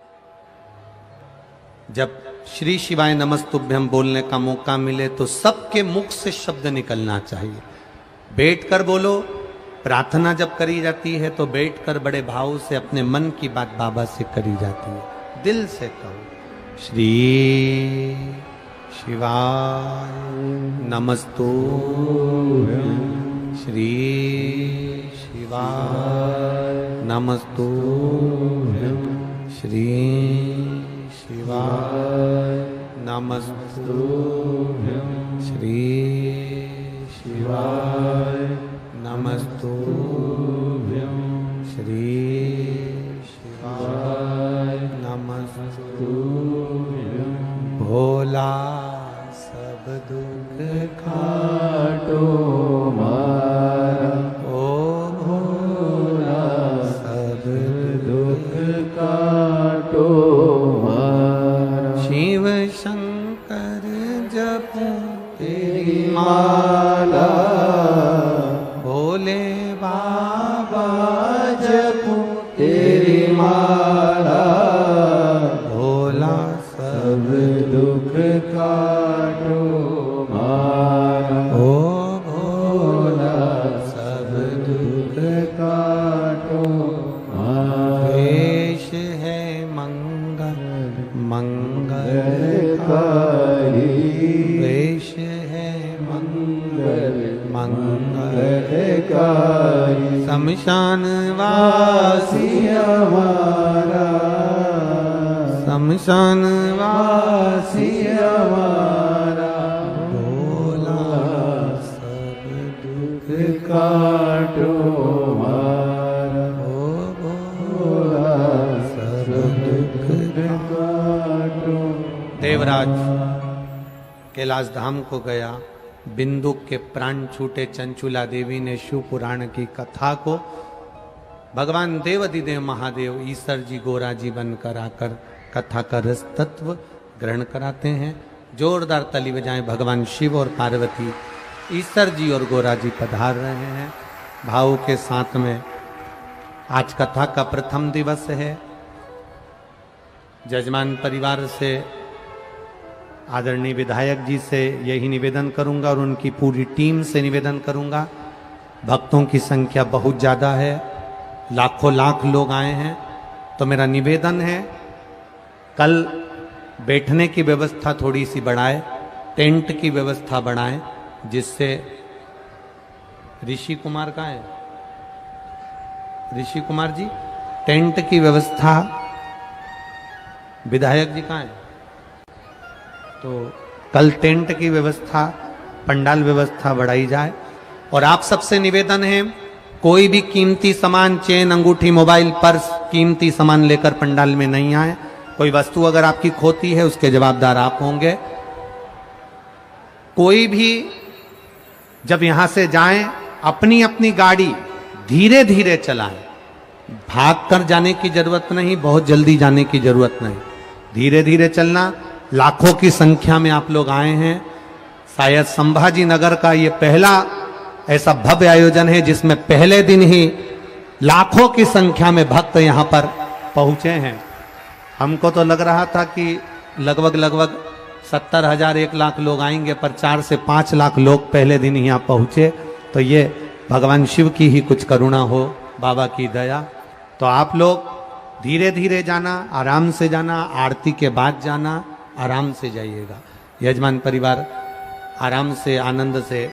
जब श्री शिवाय नमस्तुभ्यम बोलने का मौका मिले तो सबके मुख से शब्द निकलना चाहिए। बैठकर बोलो, प्रार्थना जब करी जाती है तो बैठकर बड़े भाव से अपने मन की बात बाबा से करी जाती है। दिल से कहो, श्री शिवाय नमस्तुभ्यम, श्री शिवाय नमस्तुभ्यम, श्री शिवाय नमस्तुभ्यम, श्री शिवाय नमस्तुभ्यम, श्री शिवाय नमस्तुभ्यम। भोला सब दुख काटो मारा, ओ भोला सब दुख काटो मारा, शिव शंकर जप तेरी माला, भोले बाबा जपू तेरी माला, भोला सब दुख काटो मारा, ओ भोला सब दुख काटो मारा, वेश है मंगल मंगलकारी, वेश है मंगल मंगलकारी, शमशान वासी हमारा, शमशान वासी हमारा, भोला सब दुख काटो मारा, ओ भोला सब दुख काटो। देवराज कैलाश धाम को गया, बिंदुक के प्राण छूटे, चंचुला देवी ने शिव पुराण की कथा को भगवान देवाधिदेव महादेव ईश्वर जी गोरा जी बनकर आकर कथा का रस तत्व ग्रहण कराते हैं। जोरदार ताली बजाएं, भगवान शिव और पार्वती ईश्वर जी और गोरा जी पधार रहे हैं भाव के साथ में। आज कथा का प्रथम दिवस है। जजमान परिवार से आदरणीय विधायक जी से यही निवेदन करूंगा और उनकी पूरी टीम से निवेदन करूंगा। भक्तों की संख्या बहुत ज़्यादा है, लाखों लाख लोग आए हैं, तो मेरा निवेदन है कल बैठने की व्यवस्था थोड़ी सी बढ़ाए, टेंट की व्यवस्था बढ़ाएं, जिससे ऋषि कुमार कहाँ है? ऋषि कुमार जी, टेंट की व्यवस्था विधायक जी कहाँ है? तो कल टेंट की व्यवस्था, पंडाल व्यवस्था बढ़ाई जाए। और आप सबसे निवेदन है, कोई भी कीमती सामान, चेन, अंगूठी, मोबाइल, पर्स, कीमती सामान लेकर पंडाल में नहीं आए। कोई वस्तु अगर आपकी खोती है उसके जवाबदार आप होंगे। कोई भी जब यहां से जाएं अपनी अपनी गाड़ी धीरे धीरे चलाएं। भाग कर जाने की जरूरत नहीं, बहुत जल्दी जाने की जरूरत नहीं, धीरे धीरे चलना। लाखों की संख्या में आप लोग आए हैं। शायद संभाजी नगर का ये पहला ऐसा भव्य आयोजन है जिसमें पहले दिन ही लाखों की संख्या में भक्त यहां पर पहुंचे हैं। हमको तो लग रहा था कि लगभग 70,000 1 लाख लोग आएंगे, पर 4 से 5 लाख लोग पहले दिन यहाँ पहुंचे। तो ये भगवान शिव की ही कुछ करुणा हो, बाबा की दया। तो आप लोग धीरे धीरे जाना, आराम से जाना, आरती के बाद जाना, आराम से जाइएगा। यजमान परिवार आराम से आनंद से